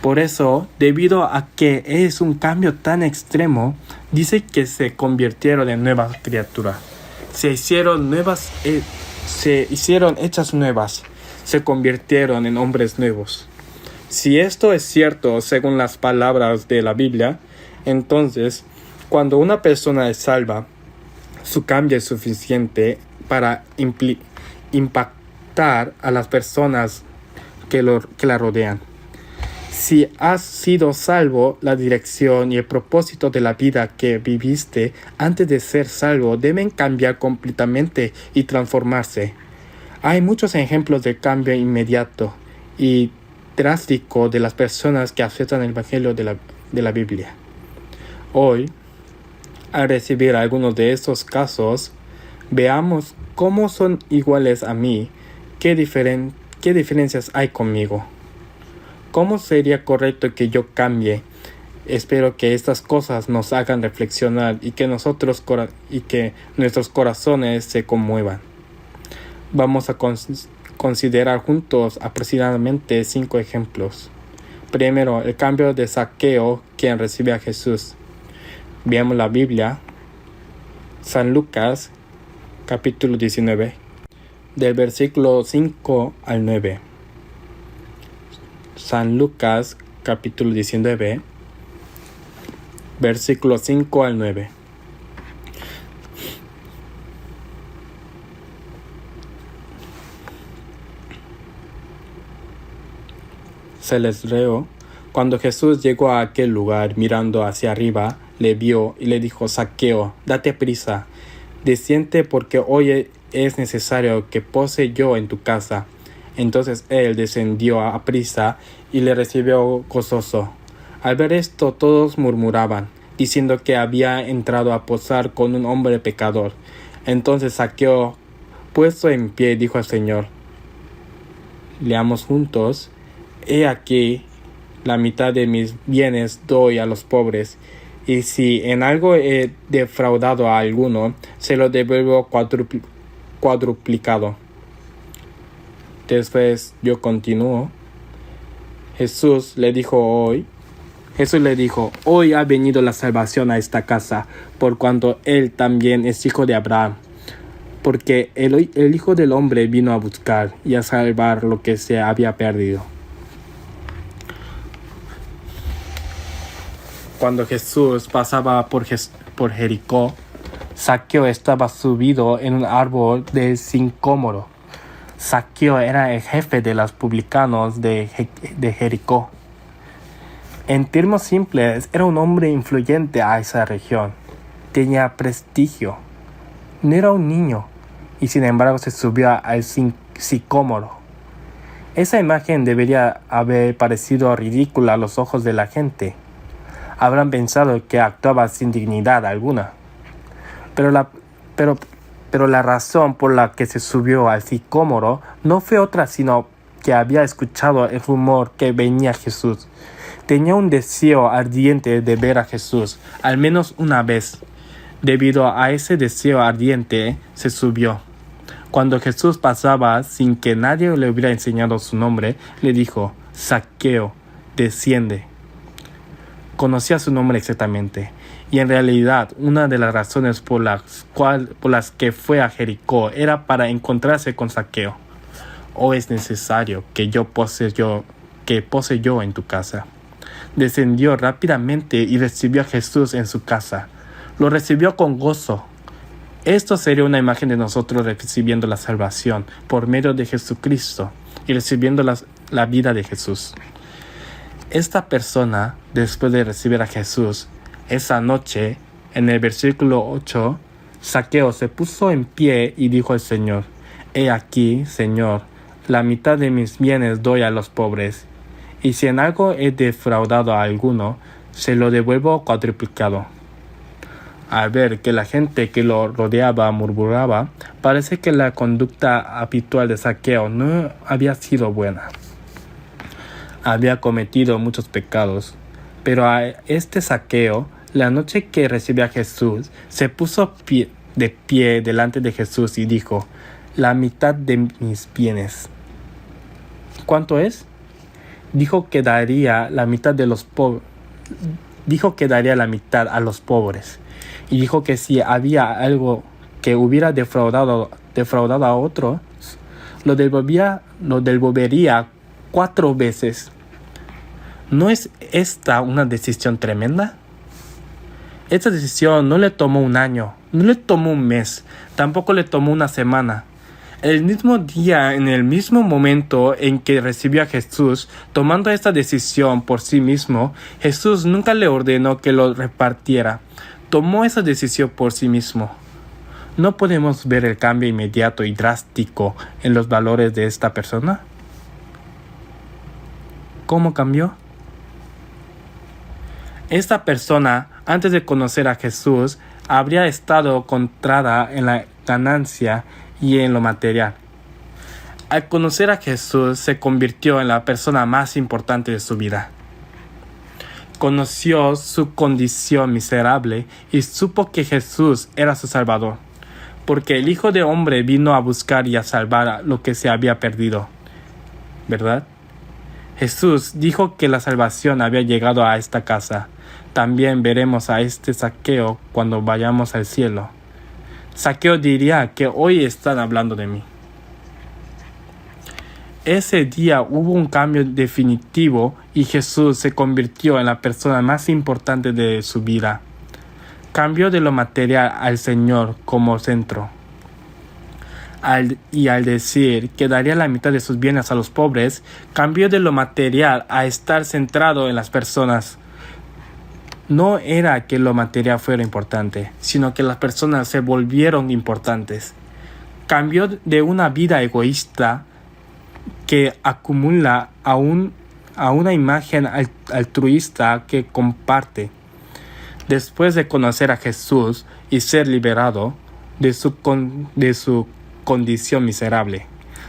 Por eso, debido a que es un cambio tan extremo, dice que se convirtieron en nuevas criaturas. Se hicieron hechas nuevas. Se convirtieron en hombres nuevos. Si esto es cierto, según las palabras de la Biblia, entonces, cuando una persona es salva, su cambio es suficiente para impactar a las personas que la rodean. Si has sido salvo, la dirección y el propósito de la vida que viviste antes de ser salvo deben cambiar completamente y transformarse. Hay muchos ejemplos de cambio inmediato y drástico de las personas que aceptan el Evangelio de la Biblia. Hoy, al recibir algunos de estos casos, veamos cómo son iguales a mí, qué diferencias hay conmigo. ¿Cómo sería correcto que yo cambie? Espero que estas cosas nos hagan reflexionar y que nuestros corazones se conmuevan. Vamos a considerar juntos aproximadamente 5 ejemplos. Primero, el cambio de Zaqueo, quien recibe a Jesús. Veamos la Biblia, San Lucas, capítulo 19, del versículo 5 al 9. San Lucas, capítulo 19, versículo 5 al 9. Se les leo. Cuando Jesús llegó a aquel lugar, mirando hacia arriba, le vio y le dijo: Zaqueo, date prisa, desciende, porque hoy es necesario que pose yo en tu casa. Entonces él descendió a prisa y le recibió gozoso. Al ver esto, todos murmuraban, diciendo que había entrado a posar con un hombre pecador. Entonces Zaqueo, puesto en pie, dijo al Señor. Leamos juntos. He aquí, la mitad de mis bienes doy a los pobres, y si en algo he defraudado a alguno, se lo devuelvo cuadruplicado. Después yo continúo. Jesús le dijo, hoy ha venido la salvación a esta casa, por cuanto él también es hijo de Abraham. Porque el Hijo del Hombre vino a buscar y a salvar lo que se había perdido. Cuando Jesús pasaba por Jericó, Zaqueo estaba subido en un árbol de sicómoro. Zaqueo era el jefe de los publicanos de Jericó. En términos simples, era un hombre influyente a esa región. Tenía prestigio. No era un niño, y sin embargo se subió al sicómoro. Esa imagen debería haber parecido ridícula a los ojos de la gente. Habrán pensado que actuaba sin dignidad alguna. Pero la razón por la que se subió al sicómoro no fue otra sino que había escuchado el rumor que venía Jesús. Tenía un deseo ardiente de ver a Jesús, al menos una vez. Debido a ese deseo ardiente, se subió. Cuando Jesús pasaba sin que nadie le hubiera enseñado su nombre, le dijo: Zaqueo, desciende. Conocía su nombre exactamente, y en realidad una de las razones por las que fue a Jericó era para encontrarse con Zaqueo. ¿O es necesario que pose yo en tu casa? Descendió rápidamente y recibió a Jesús en su casa. Lo recibió con gozo. Esto sería una imagen de nosotros recibiendo la salvación por medio de Jesucristo y recibiendo la vida de Jesús. Esta persona, después de recibir a Jesús, esa noche, en el versículo 8, Zaqueo se puso en pie y dijo al Señor: He aquí, Señor, la mitad de mis bienes doy a los pobres, y si en algo he defraudado a alguno, se lo devuelvo cuadruplicado. Al ver que la gente que lo rodeaba murmuraba, parece que la conducta habitual de Zaqueo no había sido buena. Había cometido muchos pecados, pero a este Zaqueo, la noche que recibió a Jesús, se puso de pie delante de Jesús y dijo: la mitad de mis bienes. ¿Cuánto es? Dijo que daría la mitad a los pobres. Y dijo que si había algo que hubiera defraudado a otro, lo devolvería 4 veces. ¿No es esta una decisión tremenda? Esta decisión no le tomó un año, no le tomó un mes, tampoco le tomó una semana. El mismo día, en el mismo momento en que recibió a Jesús, tomando esta decisión por sí mismo, Jesús nunca le ordenó que lo repartiera. Tomó esa decisión por sí mismo. ¿No podemos ver el cambio inmediato y drástico en los valores de esta persona? ¿Cómo cambió? Esta persona, antes de conocer a Jesús, habría estado centrada en la ganancia y en lo material. Al conocer a Jesús, se convirtió en la persona más importante de su vida. Conoció su condición miserable y supo que Jesús era su Salvador, porque el Hijo de Hombre vino a buscar y a salvar lo que se había perdido. ¿Verdad? Jesús dijo que la salvación había llegado a esta casa. También veremos a este Zaqueo cuando vayamos al cielo. Zaqueo diría que hoy están hablando de mí. Ese día hubo un cambio definitivo y Jesús se convirtió en la persona más importante de su vida. Cambió de lo material al Señor como centro. Al decir que daría la mitad de sus bienes a los pobres, cambió de lo material a estar centrado en las personas. No era que lo material fuera importante, sino que las personas se volvieron importantes. Cambió de una vida egoísta que acumula a una imagen altruista que comparte. Después de conocer a Jesús y ser liberado de su condición miserable,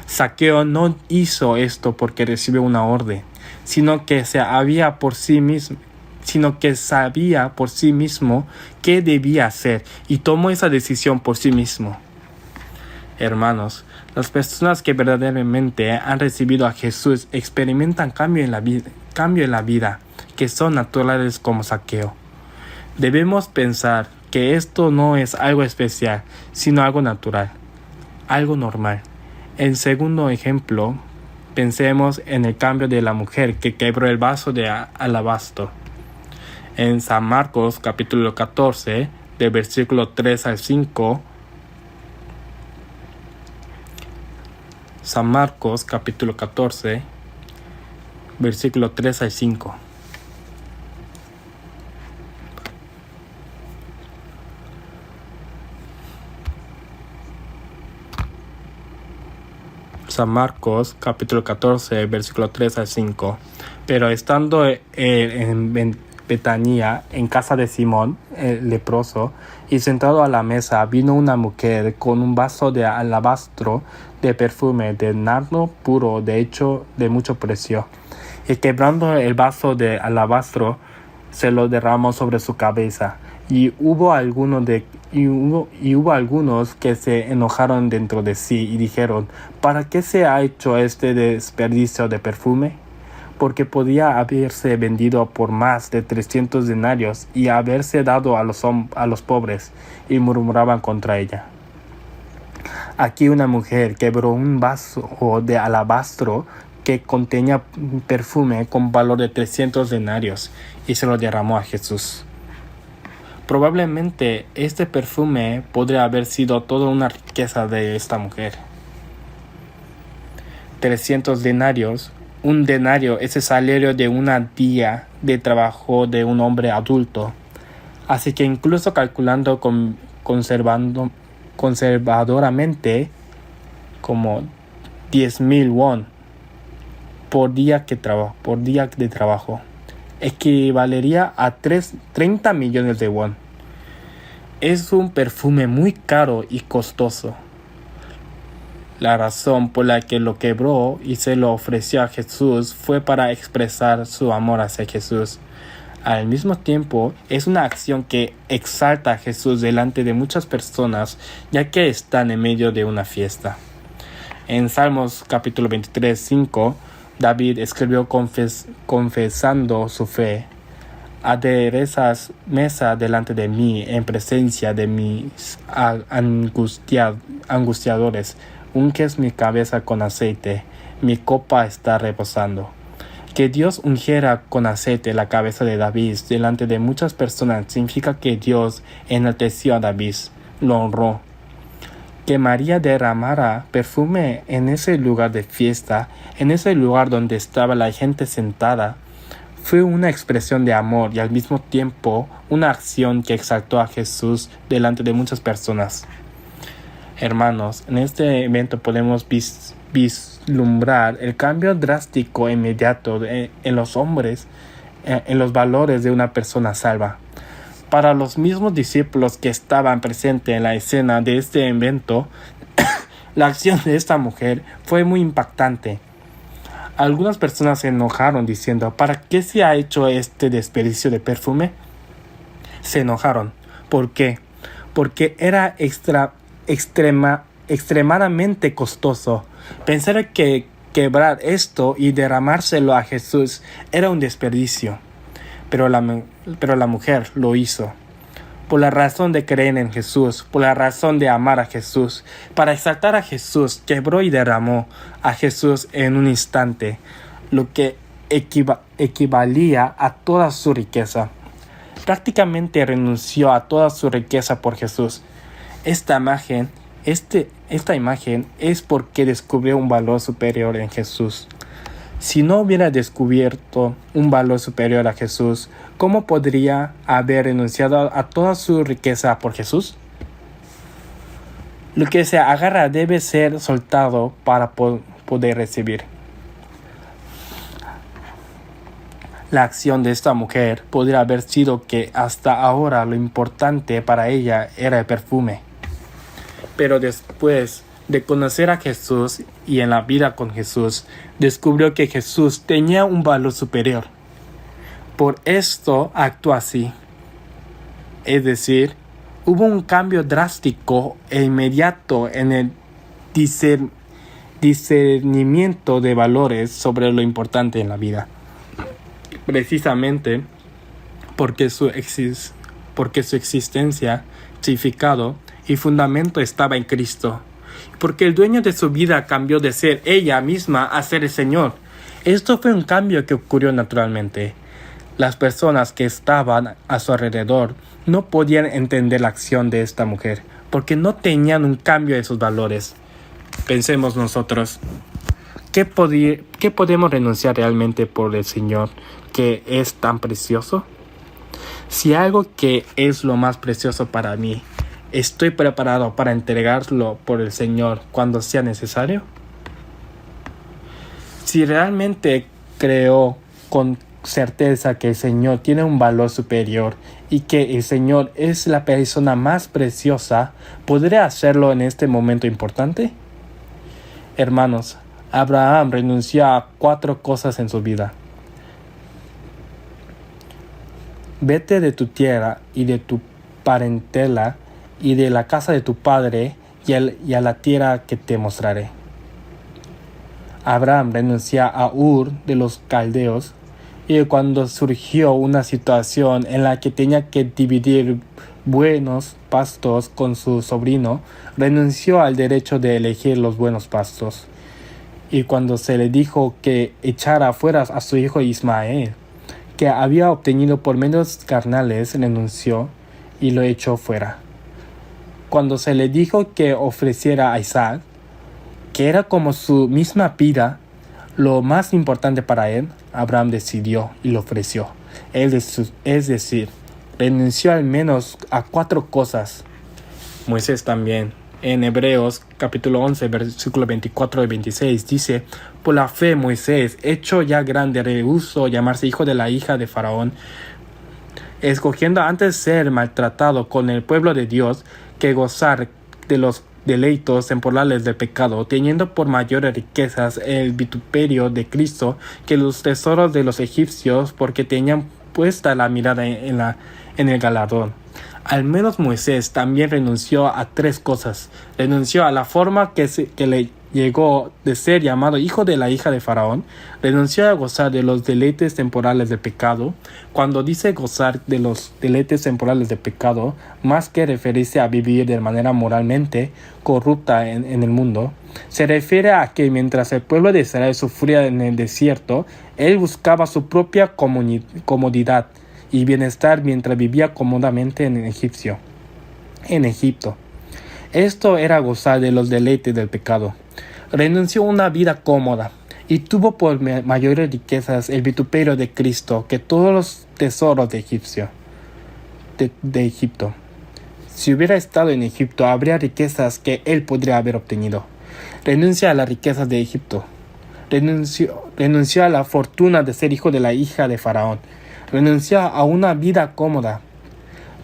Zaqueo no hizo esto porque recibió una orden, sino que sabía por sí mismo qué debía hacer y tomó esa decisión por sí mismo. Hermanos, las personas que verdaderamente han recibido a Jesús experimentan cambio en la vida, que son naturales como Zaqueo. Debemos pensar que esto no es algo especial, sino algo natural, algo normal. En segundo ejemplo, pensemos en el cambio de la mujer que quebró el vaso de alabastro. En San Marcos capítulo 14, del versículo 3 al 5, San Marcos capítulo 14, versículo 3 al 5. San Marcos capítulo 14, versículo 3 al 5. Pero estando en Betania, en casa de Simón, el leproso, y sentado a la mesa, vino una mujer con un vaso de alabastro de perfume de nardo puro, de hecho de mucho precio, y quebrando el vaso de alabastro, se lo derramó sobre su cabeza. Y hubo algunos que se enojaron dentro de sí y dijeron: ¿para qué se ha hecho este desperdicio de perfume? Porque podía haberse vendido por más de 300 denarios y haberse dado a los pobres. Y murmuraban contra ella. Aquí una mujer quebró un vaso de alabastro que contenía perfume con valor de 300 denarios y se lo derramó a Jesús. Probablemente este perfume podría haber sido toda una riqueza de esta mujer. 300 denarios. Un denario es el salario de un día de trabajo de un hombre adulto. Así que incluso calculando conservadoramente como 10,000 won por día de trabajo, equivalería a 30 millones de won. Es un perfume muy caro y costoso. La razón por la que lo quebró y se lo ofreció a Jesús fue para expresar su amor hacia Jesús. Al mismo tiempo, es una acción que exalta a Jesús delante de muchas personas, ya que están en medio de una fiesta. En Salmos capítulo 23, 5, David escribió confesando su fe: aderezas mesa delante de mí en presencia de mis angustiadores. Unges mi cabeza con aceite, mi copa está reposando. Que Dios ungiera con aceite la cabeza de David delante de muchas personas significa que Dios enalteció a David, lo honró. que María derramara perfume en ese lugar de fiesta, en ese lugar donde estaba la gente sentada, fue una expresión de amor y al mismo tiempo una acción que exaltó a Jesús delante de muchas personas. Hermanos, en este evento podemos vislumbrar el cambio drástico e inmediato en los hombres, en los valores de una persona salva. Para los mismos discípulos que estaban presentes en la escena de este evento, la acción de esta mujer fue muy impactante. Algunas personas se enojaron diciendo: ¿para qué se ha hecho este desperdicio de perfume? Se enojaron. ¿Por qué? Porque era extremadamente costoso. Pensar que quebrar esto y derramárselo a Jesús era un desperdicio. Pero la mujer lo hizo. Por la razón de creer en Jesús, por la razón de amar a Jesús, para exaltar a Jesús, quebró y derramó a Jesús en un instante, lo que equivalía a toda su riqueza. Prácticamente renunció a toda su riqueza por Jesús. Esta imagen es porque descubrió un valor superior en Jesús. Si no hubiera descubierto un valor superior a Jesús, ¿cómo podría haber renunciado a toda su riqueza por Jesús? Lo que se agarra debe ser soltado para poder recibir. La acción de esta mujer podría haber sido que hasta ahora lo importante para ella era el perfume. Pero después de conocer a Jesús y en la vida con Jesús, descubrió que Jesús tenía un valor superior. Por esto actuó así. Es decir, hubo un cambio drástico e inmediato en el discernimiento de valores sobre lo importante en la vida. Precisamente porque su existencia, significado y fundamento estaba en Cristo. Porque el dueño de su vida cambió de ser ella misma a ser el Señor. Esto fue un cambio que ocurrió naturalmente. Las personas que estaban a su alrededor no podían entender la acción de esta mujer, porque no tenían un cambio en sus valores. Pensemos nosotros, ¿qué podemos renunciar realmente por el Señor que es tan precioso? Si algo que es lo más precioso para mí, ¿estoy preparado para entregarlo por el Señor cuando sea necesario? Si realmente creo con certeza que el Señor tiene un valor superior y que el Señor es la persona más preciosa, ¿podré hacerlo en este momento importante? Hermanos, Abraham renunció a 4 cosas en su vida. Vete de tu tierra y de tu parentela y de la casa de tu padre y a la tierra que te mostraré. Abraham renunció a Ur de los caldeos, y cuando surgió una situación en la que tenía que dividir buenos pastos con su sobrino, renunció al derecho de elegir los buenos pastos. Y cuando se le dijo que echara fuera a su hijo Ismael, que había obtenido por medios carnales, renunció y lo echó fuera. Cuando se le dijo que ofreciera a Isaac, que era como su misma vida, lo más importante para él, Abraham decidió y lo ofreció. Es decir, renunció al menos a 4 cosas. Moisés también. En Hebreos capítulo 11, versículo 24 y 26 dice: por la fe Moisés, hecho ya grande, rehusó llamarse hijo de la hija de Faraón, escogiendo antes ser maltratado con el pueblo de Dios que gozar de los deleitos temporales del pecado, teniendo por mayores riquezas el vituperio de Cristo que los tesoros de los egipcios, porque tenían puesta la mirada en el galardón. Al menos Moisés también renunció a 3 cosas. Renunció a la forma que le llegó de ser llamado hijo de la hija de Faraón. Renunció a gozar de los deleites temporales del pecado. Cuando dice gozar de los deleites temporales del pecado, más que referirse a vivir de manera moralmente corrupta en el mundo, se refiere a que mientras el pueblo de Israel sufría en el desierto, él buscaba su propia comodidad y bienestar mientras vivía cómodamente en Egipto. Esto era gozar de los deleites del pecado. Renunció a una vida cómoda y tuvo por mayores riquezas el vituperio de Cristo que todos los tesoros de Egipto. Si hubiera estado en Egipto, habría riquezas que él podría haber obtenido. Renuncia a las riquezas de Egipto. Renunció a la fortuna de ser hijo de la hija de Faraón. Renunció a una vida cómoda.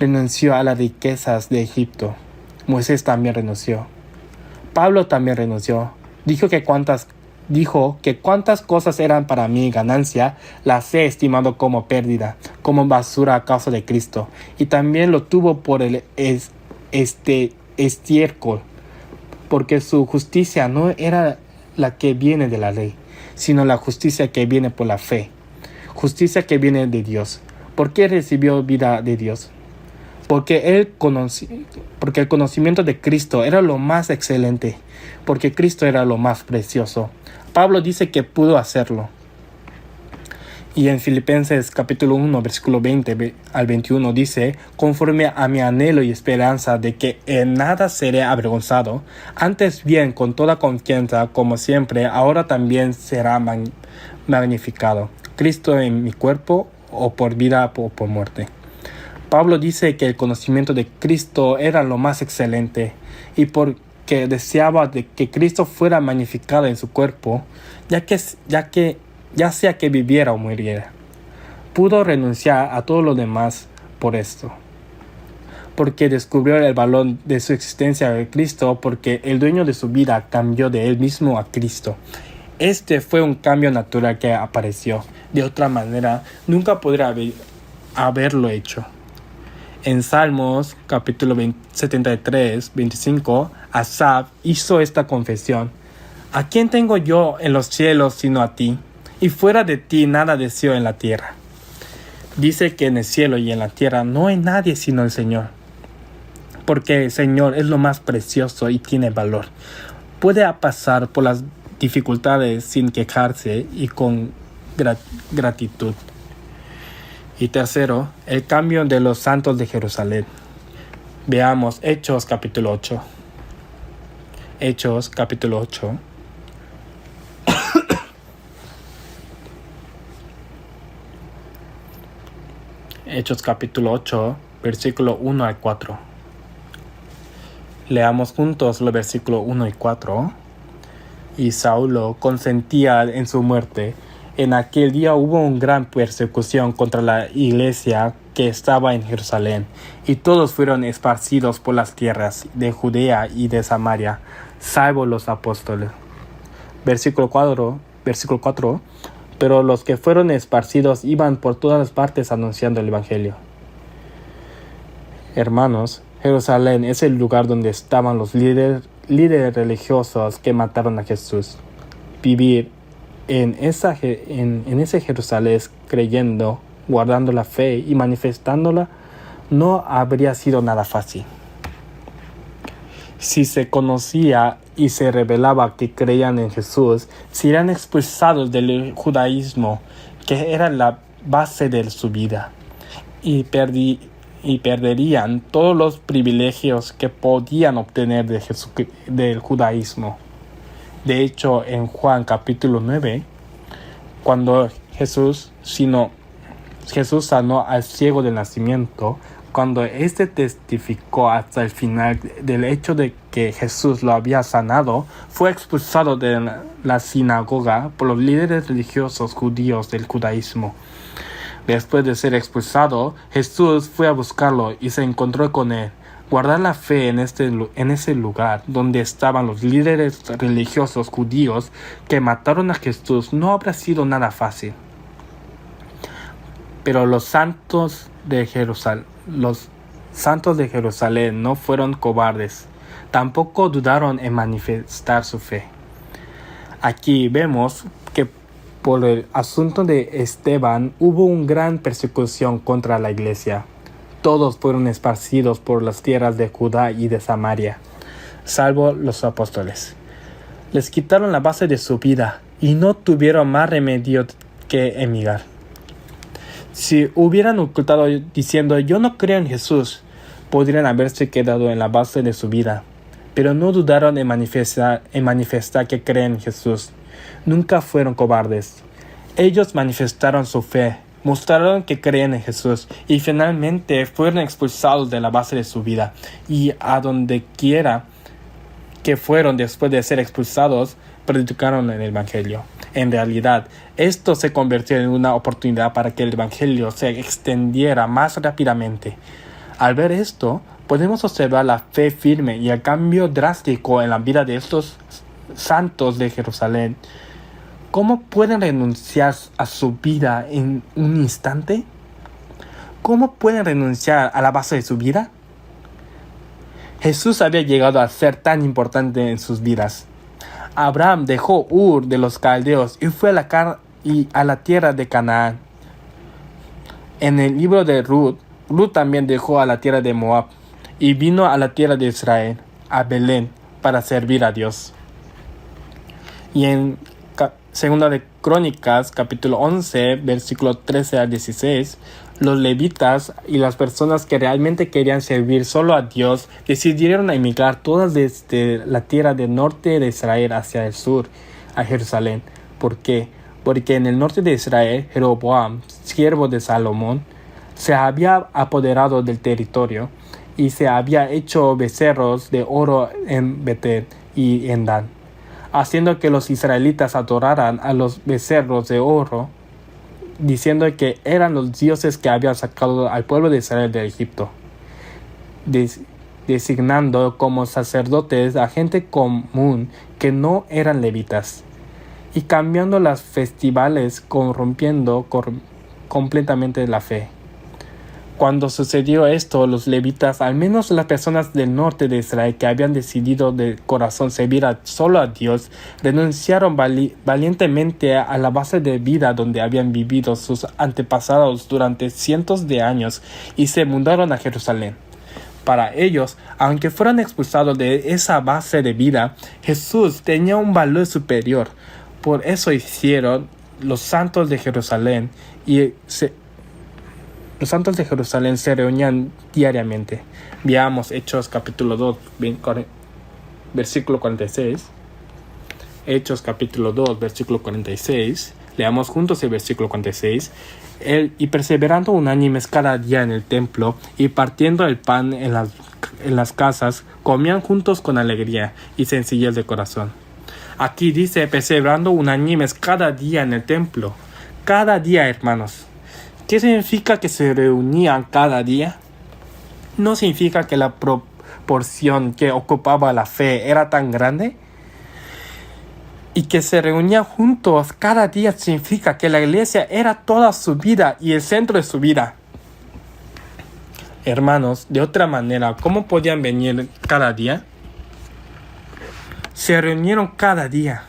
Renunció a las riquezas de Egipto. Moisés también renunció. Pablo también renunció. Dijo que cuantas cosas eran para mí ganancia, las he estimado como pérdida, como basura a causa de Cristo. Y también lo tuvo por el estiércol, porque su justicia no era la que viene de la ley, sino la justicia que viene por la fe. Justicia que viene de Dios. ¿Por qué recibió vida de Dios? Porque el conocimiento de Cristo era lo más excelente, porque Cristo era lo más precioso. Pablo dice que pudo hacerlo. Y en Filipenses capítulo 1, versículo 20 al 21 dice: conforme a mi anhelo y esperanza de que en nada seré avergonzado, antes bien con toda confianza, como siempre, ahora también será magnificado Cristo en mi cuerpo, o por vida o por muerte. Pablo dice que el conocimiento de Cristo era lo más excelente, y porque deseaba de que Cristo fuera magnificado en su cuerpo, ya sea que viviera o muriera. Pudo renunciar a todo lo demás por esto, porque descubrió el valor de su existencia de Cristo, porque el dueño de su vida cambió de él mismo a Cristo. Este fue un cambio natural que apareció. De otra manera, nunca podría haberlo hecho. En Salmos capítulo 73, 25, Asaf hizo esta confesión: ¿a quién tengo yo en los cielos sino a ti? Y fuera de ti nada deseo en la tierra. Dice que en el cielo y en la tierra no hay nadie sino el Señor, porque el Señor es lo más precioso y tiene valor. Puede pasar por las dificultades sin quejarse y con gratitud. Y tercero, el cambio de los santos de Jerusalén. Veamos Hechos capítulo 8. Hechos capítulo 8. Hechos capítulo 8, versículo 1 al 4. Leamos juntos los versículos 1 y 4. Y Saulo consentía en su muerte. En aquel día hubo una gran persecución contra la iglesia que estaba en Jerusalén, y todos fueron esparcidos por las tierras de Judea y de Samaria, salvo los apóstoles. Versículo 4. Pero los que fueron esparcidos iban por todas las partes anunciando el evangelio. Hermanos, Jerusalén es el lugar donde estaban los líderes religiosos que mataron a Jesús. Vivir en ese Jerusalén, creyendo, guardando la fe y manifestándola, no habría sido nada fácil. Si se conocía y se revelaba que creían en Jesús, serían expulsados del judaísmo, que era la base de su vida, y perderían todos los privilegios que podían obtener del judaísmo. De hecho, en Juan capítulo 9, cuando Jesús sanó al ciego del nacimiento, cuando éste testificó hasta el final del hecho de que Jesús lo había sanado, fue expulsado de la sinagoga por los líderes religiosos judíos del judaísmo. Después de ser expulsado, Jesús fue a buscarlo y se encontró con él. Guardar la fe en ese lugar donde estaban los líderes religiosos judíos que mataron a Jesús no habrá sido nada fácil. Pero los santos de Jerusalén no fueron cobardes, tampoco dudaron en manifestar su fe. Aquí vemos que por el asunto de Esteban hubo una gran persecución contra la iglesia. Todos fueron esparcidos por las tierras de Judá y de Samaria, salvo los apóstoles. Les quitaron la base de su vida y no tuvieron más remedio que emigrar. Si hubieran ocultado diciendo yo no creo en Jesús, podrían haberse quedado en la base de su vida. pero no dudaron en manifestar que creen en Jesús. Nunca fueron cobardes. Ellos manifestaron su fe, mostraron que creen en Jesús y finalmente fueron expulsados de la base de su vida. Y a donde quiera que fueron después de ser expulsados, predicaron el Evangelio. En realidad, esto se convirtió en una oportunidad para que el Evangelio se extendiera más rápidamente. Al ver esto, podemos observar la fe firme y el cambio drástico en la vida de estos santos de Jerusalén. ¿Cómo pueden renunciar a su vida en un instante? ¿Cómo pueden renunciar a la base de su vida? Jesús había llegado a ser tan importante en sus vidas. Abraham dejó Ur de los Caldeos y fue a la tierra de Canaán. En el libro de Ruth también dejó a la tierra de Moab y vino a la tierra de Israel, a Belén, para servir a Dios. Y en Segunda de Crónicas, capítulo 11, versículo 13 al 16, los levitas y las personas que realmente querían servir solo a Dios decidieron emigrar todas desde la tierra del norte de Israel hacia el sur, a Jerusalén. ¿Por qué? Porque en el norte de Israel, Jeroboam, siervo de Salomón, se había apoderado del territorio y se había hecho becerros de oro en Betel y en Dan, haciendo que los israelitas adoraran a los becerros de oro, diciendo que eran los dioses que habían sacado al pueblo de Israel de Egipto, designando como sacerdotes a gente común que no eran levitas, y cambiando los festivales, corrompiendo completamente la fe. Cuando sucedió esto, los levitas, al menos las personas del norte de Israel que habían decidido de corazón servir solo a Dios, renunciaron valientemente a la base de vida donde habían vivido sus antepasados durante cientos de años y se mudaron a Jerusalén. Para ellos, aunque fueran expulsados de esa base de vida, Jesús tenía un valor superior. Por eso hicieron los santos de Jerusalén Los santos de Jerusalén se reunían diariamente. Veamos Hechos capítulo 2, versículo 46. Hechos capítulo 2, versículo 46. Leamos juntos el versículo 46. Y perseverando unánimes cada día en el templo y partiendo el pan en las casas, comían juntos con alegría y sencillez de corazón. Aquí dice perseverando unánimes cada día en el templo. Cada día, hermanos. ¿Qué significa que se reunían cada día? ¿No significa que la proporción que ocupaba la fe era tan grande? Y que se reunían juntos cada día significa que la iglesia era toda su vida y el centro de su vida. Hermanos, de otra manera, ¿cómo podían venir cada día? Se reunieron cada día.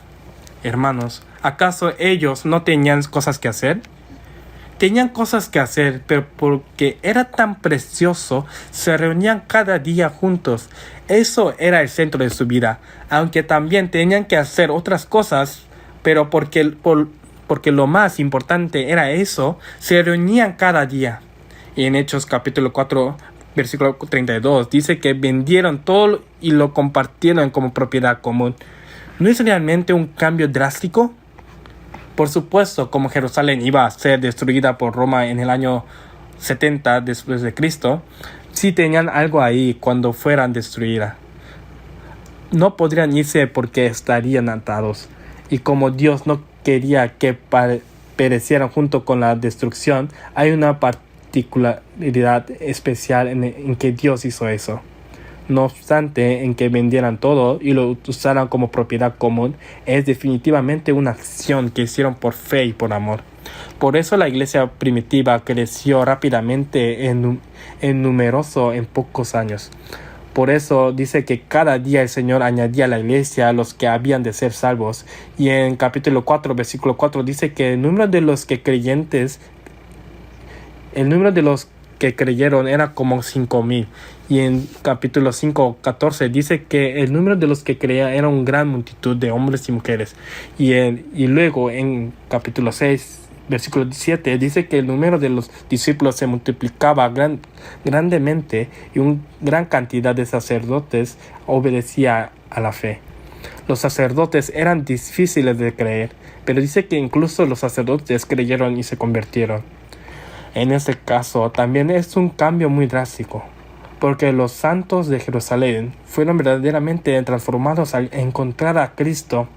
Hermanos, ¿acaso ellos no tenían cosas que hacer? Tenían cosas que hacer, pero porque era tan precioso, se reunían cada día juntos. Eso era el centro de su vida, aunque también tenían que hacer otras cosas, pero porque lo más importante era eso, se reunían cada día. Y en Hechos capítulo 4, versículo 32, dice que vendieron todo y lo compartieron como propiedad común. ¿No es realmente un cambio drástico? Por supuesto, como Jerusalén iba a ser destruida por Roma en el año 70 después de Cristo, sí tenían algo ahí cuando fueran destruidas. No podrían irse porque estarían atados. Y como Dios no quería que perecieran junto con la destrucción, hay una particularidad especial en que Dios hizo eso. No obstante, en que vendieran todo y lo usaran como propiedad común, es definitivamente una acción que hicieron por fe y por amor. Por eso la iglesia primitiva creció rápidamente en numeroso en pocos años. Por eso dice que cada día el Señor añadía a la iglesia a los que habían de ser salvos. Y en capítulo 4, versículo 4 dice que el número de los que creyeron era como 5,000. Y en capítulo 5, 14 dice que el número de los que creían era una gran multitud de hombres y mujeres. Y luego en capítulo 6, versículo 17, dice que el número de los discípulos se multiplicaba grandemente y una gran cantidad de sacerdotes obedecía a la fe. Los sacerdotes eran difíciles de creer, pero dice que incluso los sacerdotes creyeron y se convirtieron. En este caso también es un cambio muy drástico, porque los santos de Jerusalén fueron verdaderamente transformados al encontrar a Cristo.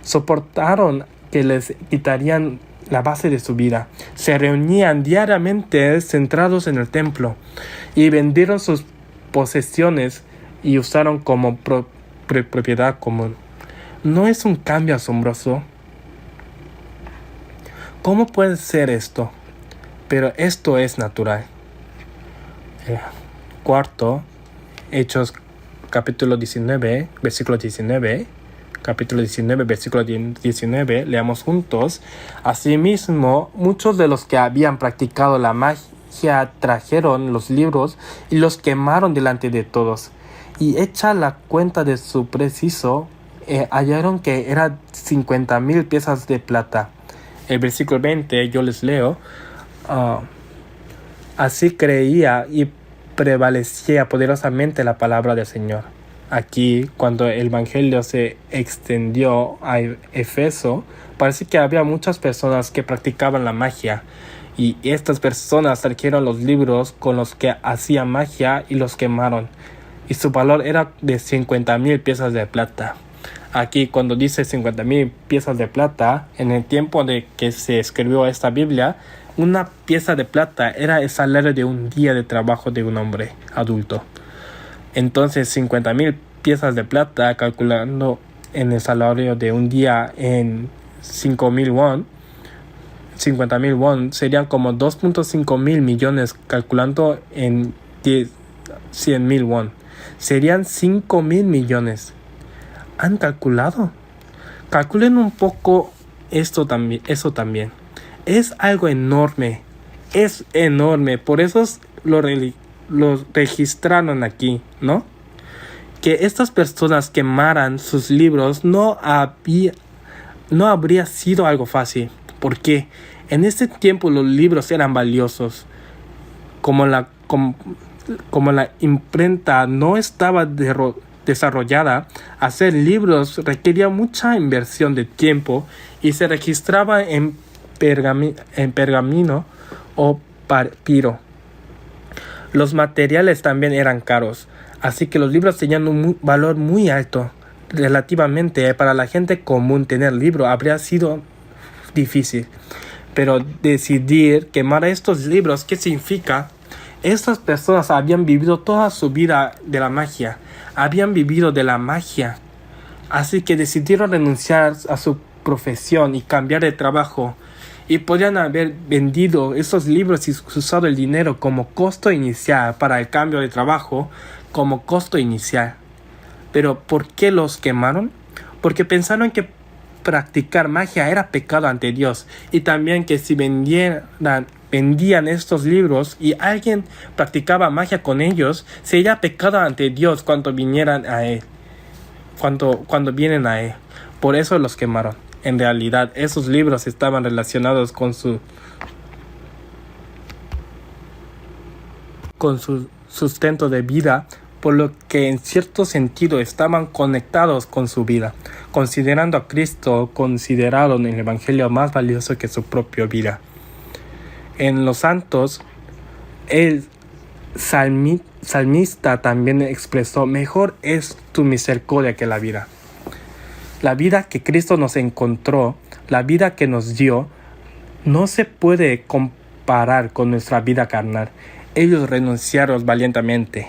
Soportaron que les quitarían la base de su vida. Se reunían diariamente centrados en el templo y vendieron sus posesiones y usaron como propiedad común. ¿No es un cambio asombroso? ¿Cómo puede ser esto? Pero esto es natural. Cuarto, Hechos capítulo 19, versículo 19. Capítulo 19, versículo 19, leamos juntos. Asimismo, muchos de los que habían practicado la magia trajeron los libros y los quemaron delante de todos. Y hecha la cuenta de su preciso, hallaron que eran 50,000 piezas de plata. El versículo 20, yo les leo. Así creía y prevalecía poderosamente la palabra del Señor. Aquí, cuando el evangelio se extendió a Éfeso, parece que había muchas personas que practicaban la magia. Y estas personas trajeron los libros con los que hacían magia y los quemaron. Y su valor era de 50,000 piezas de plata. Aquí, cuando dice 50,000 piezas de plata, en el tiempo de que se escribió esta Biblia, una pieza de plata era el salario de un día de trabajo de un hombre adulto. Entonces 50,000 piezas de plata, calculando en el salario de un día en 5,000 won, 50,000 won, serían como 2.5 mil millones, calculando en 100,000 won. Serían 5,000 millones. ¿Han calculado? Calculen un poco eso también. Es algo enorme. Es enorme. Por eso lo registraron aquí, ¿no? Que estas personas quemaran sus libros no habría sido algo fácil. ¿Por qué? En ese tiempo los libros eran valiosos. Como la imprenta no estaba desarrollada, hacer libros requería mucha inversión de tiempo y se registraba en pergamino o papiro. Los materiales también eran caros, así que los libros tenían un valor muy alto. Relativamente, para la gente común tener libro habría sido difícil. Pero decidir quemar estos libros, ¿qué significa? Estas personas habían vivido toda su vida de la magia. Así que decidieron renunciar a su profesión y cambiar de trabajo. Y podrían haber vendido esos libros y usado el dinero como costo inicial para el cambio de trabajo, como costo inicial. Pero ¿por qué los quemaron? Porque pensaron que practicar magia era pecado ante Dios, y también que si vendían estos libros y alguien practicaba magia con ellos, sería pecado ante Dios cuando vinieran a Él. Cuando vienen a Él. Por eso los quemaron. En realidad, esos libros estaban relacionados con su sustento de vida, por lo que en cierto sentido estaban conectados con su vida. Considerando a Cristo, consideraron el evangelio más valioso que su propia vida. En los santos, el salmista también expresó: mejor es tu misericordia que la vida. La vida que Cristo nos encontró, la vida que nos dio, no se puede comparar con nuestra vida carnal. Ellos renunciaron valientemente.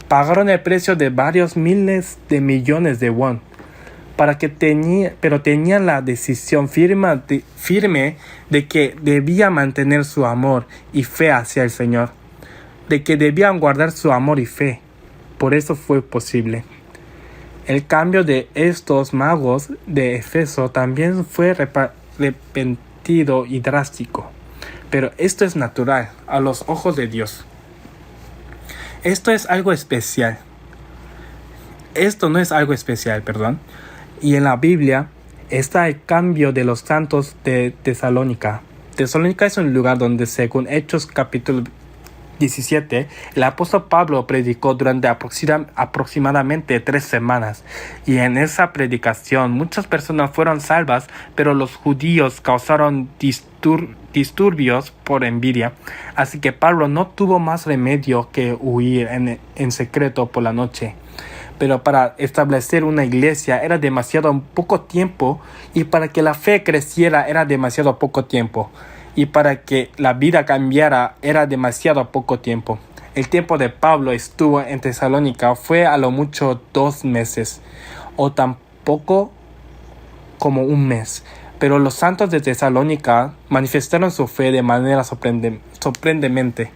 Pagaron el precio de varios miles de millones de won, pero tenían la decisión firme de que debían mantener su amor y fe hacia el Señor, de que debían guardar su amor y fe. Por eso fue posible. El cambio de estos magos de Éfeso también fue repentino y drástico, pero esto es natural a los ojos de Dios. Esto no es algo especial, Y en la Biblia está el cambio de los santos de Tesalónica. Tesalónica es un lugar donde, según Hechos capítulo 17, el apóstol Pablo predicó durante aproximadamente 3 semanas, y en esa predicación muchas personas fueron salvas, pero los judíos causaron disturbios por envidia, así que Pablo no tuvo más remedio que huir en secreto por la noche. Pero para establecer una iglesia era demasiado poco tiempo, y para que la fe creciera era demasiado poco tiempo, y para que la vida cambiara era demasiado poco tiempo. El tiempo de Pablo estuvo en Tesalónica fue a lo mucho 2 meses, o tampoco como un mes. Pero los santos de Tesalónica manifestaron su fe de manera sorprendente.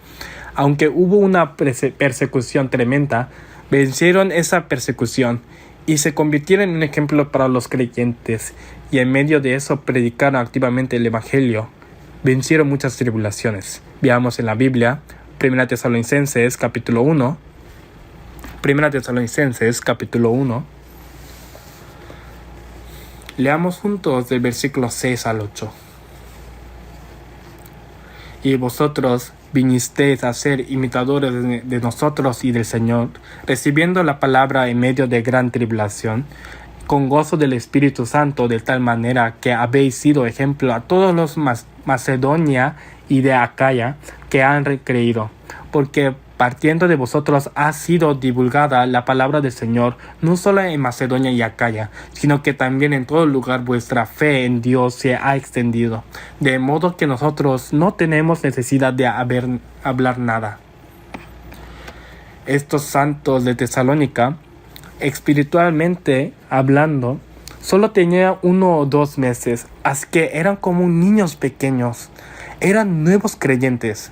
Aunque hubo una persecución tremenda, vencieron esa persecución y se convirtieron en un ejemplo para los creyentes, y en medio de eso predicaron activamente el evangelio. Vencieron muchas tribulaciones. Veamos en la Biblia, 1 Tesalonicenses capítulo 1. 1 Tesalonicenses capítulo 1. Leamos juntos del versículo 6 al 8. Y vosotros vinisteis a ser imitadores de nosotros y del Señor, recibiendo la palabra en medio de gran tribulación, con gozo del Espíritu Santo, de tal manera que habéis sido ejemplo a todos los Macedonia y de Acaya que han creído, porque partiendo de vosotros ha sido divulgada la palabra del Señor, no solo en Macedonia y Acaya, sino que también en todo lugar vuestra fe en Dios se ha extendido, de modo que nosotros no tenemos necesidad de hablar nada. Estos santos de Tesalónica, espiritualmente hablando, solo tenían 1 o 2 meses, así que eran como niños pequeños, eran nuevos creyentes.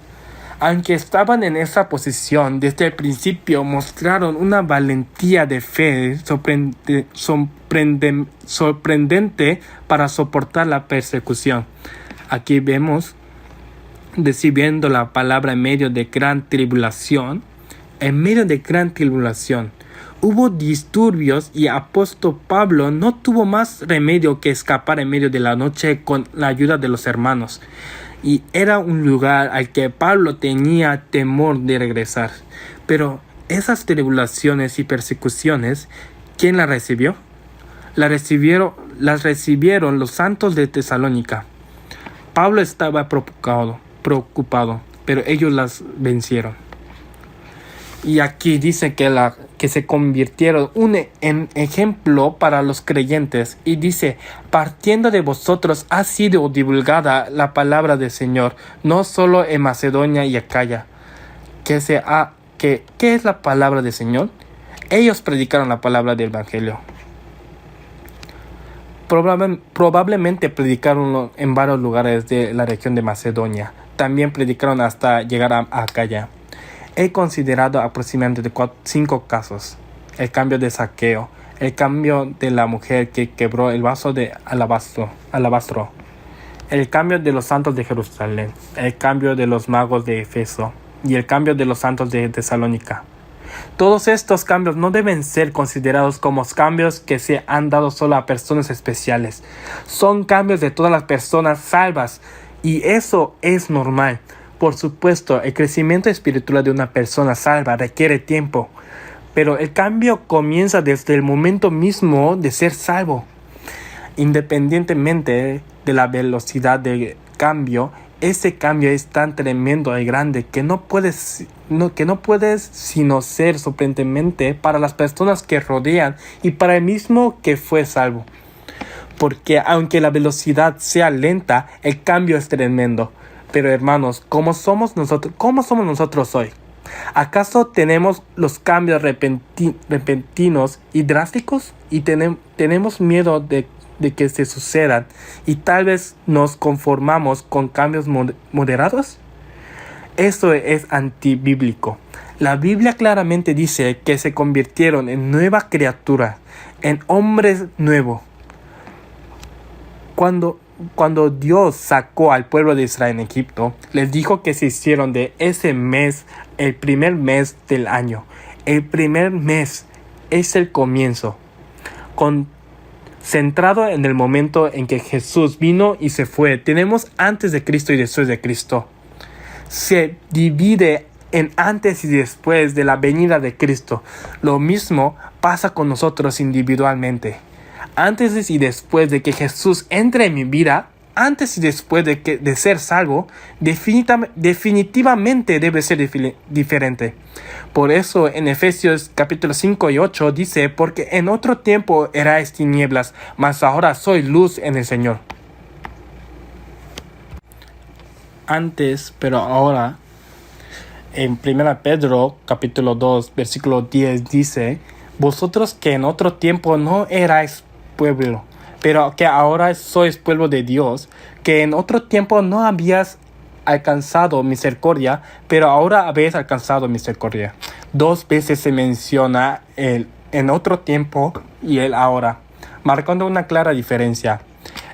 Aunque estaban en esa posición desde el principio, mostraron una valentía de fe sorprendente para soportar la persecución. Aquí vemos, recibiendo la palabra en medio de gran tribulación. Hubo disturbios y apóstol Pablo no tuvo más remedio que escapar en medio de la noche con la ayuda de los hermanos. Y era un lugar al que Pablo tenía temor de regresar. Pero esas tribulaciones y persecuciones, ¿quién las recibió? Las recibieron los santos de Tesalónica. Pablo estaba preocupado, pero ellos las vencieron. Y aquí dice que se convirtieron en ejemplo para los creyentes. Y dice, partiendo de vosotros ha sido divulgada la palabra del Señor, no solo en Macedonia y Acaya. ¿Qué es la palabra del Señor? Ellos predicaron la palabra del Evangelio. Probablemente predicaron en varios lugares de la región de Macedonia. También predicaron hasta llegar a Acaya. He considerado aproximadamente 5 casos: el cambio de Zaqueo, el cambio de la mujer que quebró el vaso de alabastro, el cambio de los santos de Jerusalén, el cambio de los magos de Efeso y el cambio de los santos de Tesalónica. Todos estos cambios no deben ser considerados como cambios que se han dado solo a personas especiales. Son cambios de todas las personas salvas, y eso es normal. Por supuesto, el crecimiento espiritual de una persona salva requiere tiempo, pero el cambio comienza desde el momento mismo de ser salvo. Independientemente de la velocidad del cambio, ese cambio es tan tremendo y grande que no puedes sino ser sorprendente para las personas que rodean y para el mismo que fue salvo. Porque aunque la velocidad sea lenta, el cambio es tremendo. Pero hermanos, ¿cómo somos nosotros hoy? ¿Acaso tenemos los cambios repentinos y drásticos? ¿Y tenemos miedo de que se sucedan? ¿Y tal vez nos conformamos con cambios moderados? Eso es antibíblico. La Biblia claramente dice que se convirtieron en nueva criatura, en hombres nuevos. Cuando Dios sacó al pueblo de Israel en Egipto, les dijo que se hicieron de ese mes el primer mes del año. El primer mes es el comienzo. centrado en el momento en que Jesús vino y se fue. Tenemos antes de Cristo y después de Cristo. Se divide en antes y después de la venida de Cristo. Lo mismo pasa con nosotros individualmente. Antes y después de que Jesús entre en mi vida, antes y después de ser salvo, definitivamente debe ser diferente. Por eso en Efesios capítulo 5 y 8 dice: porque en otro tiempo erais tinieblas, mas ahora soy luz en el Señor. Antes, pero ahora, en 1 Pedro capítulo 2 versículo 10 dice: vosotros que en otro tiempo no erais pueblo, pero que ahora sois pueblo de Dios, que en otro tiempo no habías alcanzado misericordia, pero ahora habéis alcanzado misericordia. 2 veces se menciona el en otro tiempo y el ahora, marcando una clara diferencia.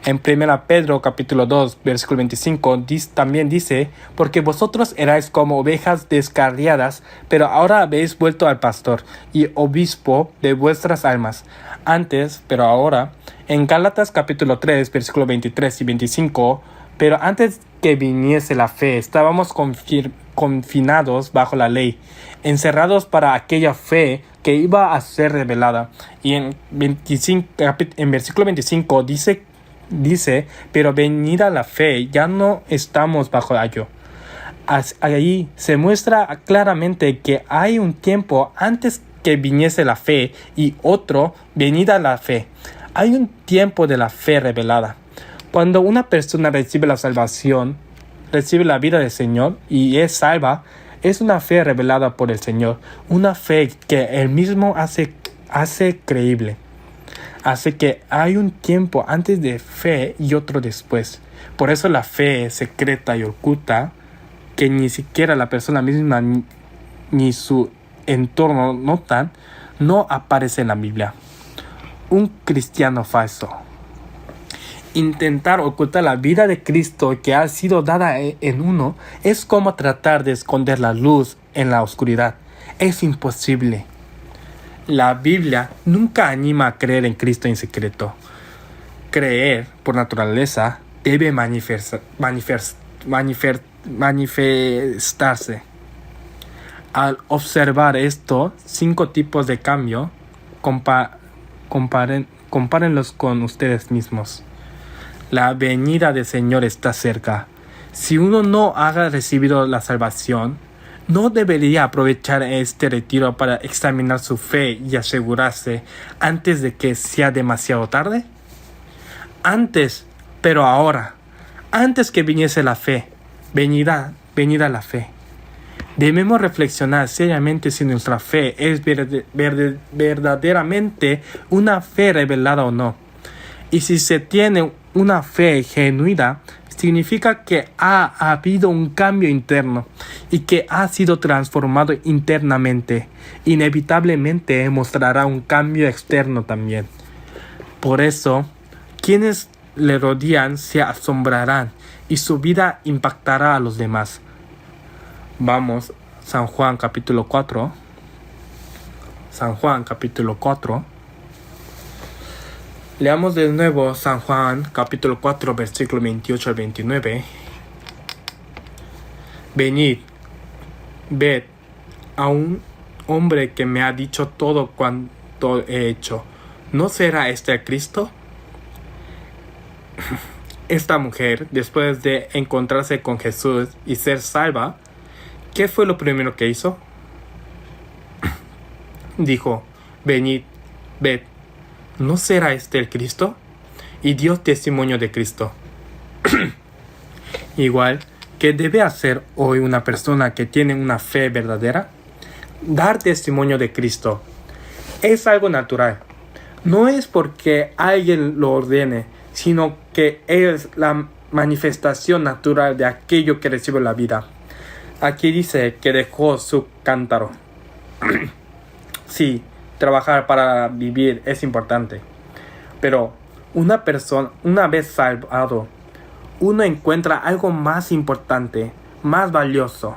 En 1 Pedro capítulo 2 versículo 25 también dice: porque vosotros erais como ovejas descarriadas, pero ahora habéis vuelto al pastor y obispo de vuestras almas. Antes, pero ahora. En Gálatas capítulo 3 versículo 23 y 25: pero antes que viniese la fe, estábamos confinados bajo la ley, encerrados para aquella fe que iba a ser revelada. Y en versículo 25 dice: pero venida la fe, ya no estamos bajo ayo. Ahí se muestra claramente que hay un tiempo antes que viniese la fe y otro venida la fe. Hay un tiempo de la fe revelada. Cuando una persona recibe la salvación, recibe la vida del Señor y es salva, es una fe revelada por el Señor. Una fe que Él mismo hace creíble. Así que hay un tiempo antes de fe y otro después. Por eso la fe secreta y oculta, que ni siquiera la persona misma ni su entorno notan, no aparece en la Biblia. Un cristiano falso. Intentar ocultar la vida de Cristo que ha sido dada en uno es como tratar de esconder la luz en la oscuridad. Es imposible. La Biblia nunca anima a creer en Cristo en secreto. Creer, por naturaleza, debe manifestarse. Al observar estos 5 tipos de cambio, compárenlos con ustedes mismos. La venida del Señor está cerca. Si uno no ha recibido la salvación, ¿no debería aprovechar este retiro para examinar su fe y asegurarse antes de que sea demasiado tarde? Antes, pero ahora, antes que viniese la fe, venida la fe. Debemos reflexionar seriamente si nuestra fe es verdaderamente una fe revelada o no. Y si se tiene una fe genuina, significa que ha habido un cambio interno y que ha sido transformado internamente. Inevitablemente mostrará un cambio externo también. Por eso, quienes le rodean se asombrarán y su vida impactará a los demás. Vamos, San Juan capítulo 4. San Juan capítulo 4. Leamos de nuevo San Juan capítulo 4 versículo 28 al 29. Venid, ved a un hombre que me ha dicho todo cuanto he hecho. ¿No será este el Cristo? Esta mujer, después de encontrarse con Jesús y ser salva, ¿qué fue lo primero que hizo? Dijo: venid, ved, ¿no será este el Cristo? Y dio testimonio de Cristo. Igual, ¿qué debe hacer hoy una persona que tiene una fe verdadera? Dar testimonio de Cristo. Es algo natural. No es porque alguien lo ordene, sino que es la manifestación natural de aquello que recibe la vida. Aquí dice que dejó su cántaro. Sí, trabajar para vivir es importante. Pero una persona, una vez salvado, uno encuentra algo más importante, más valioso.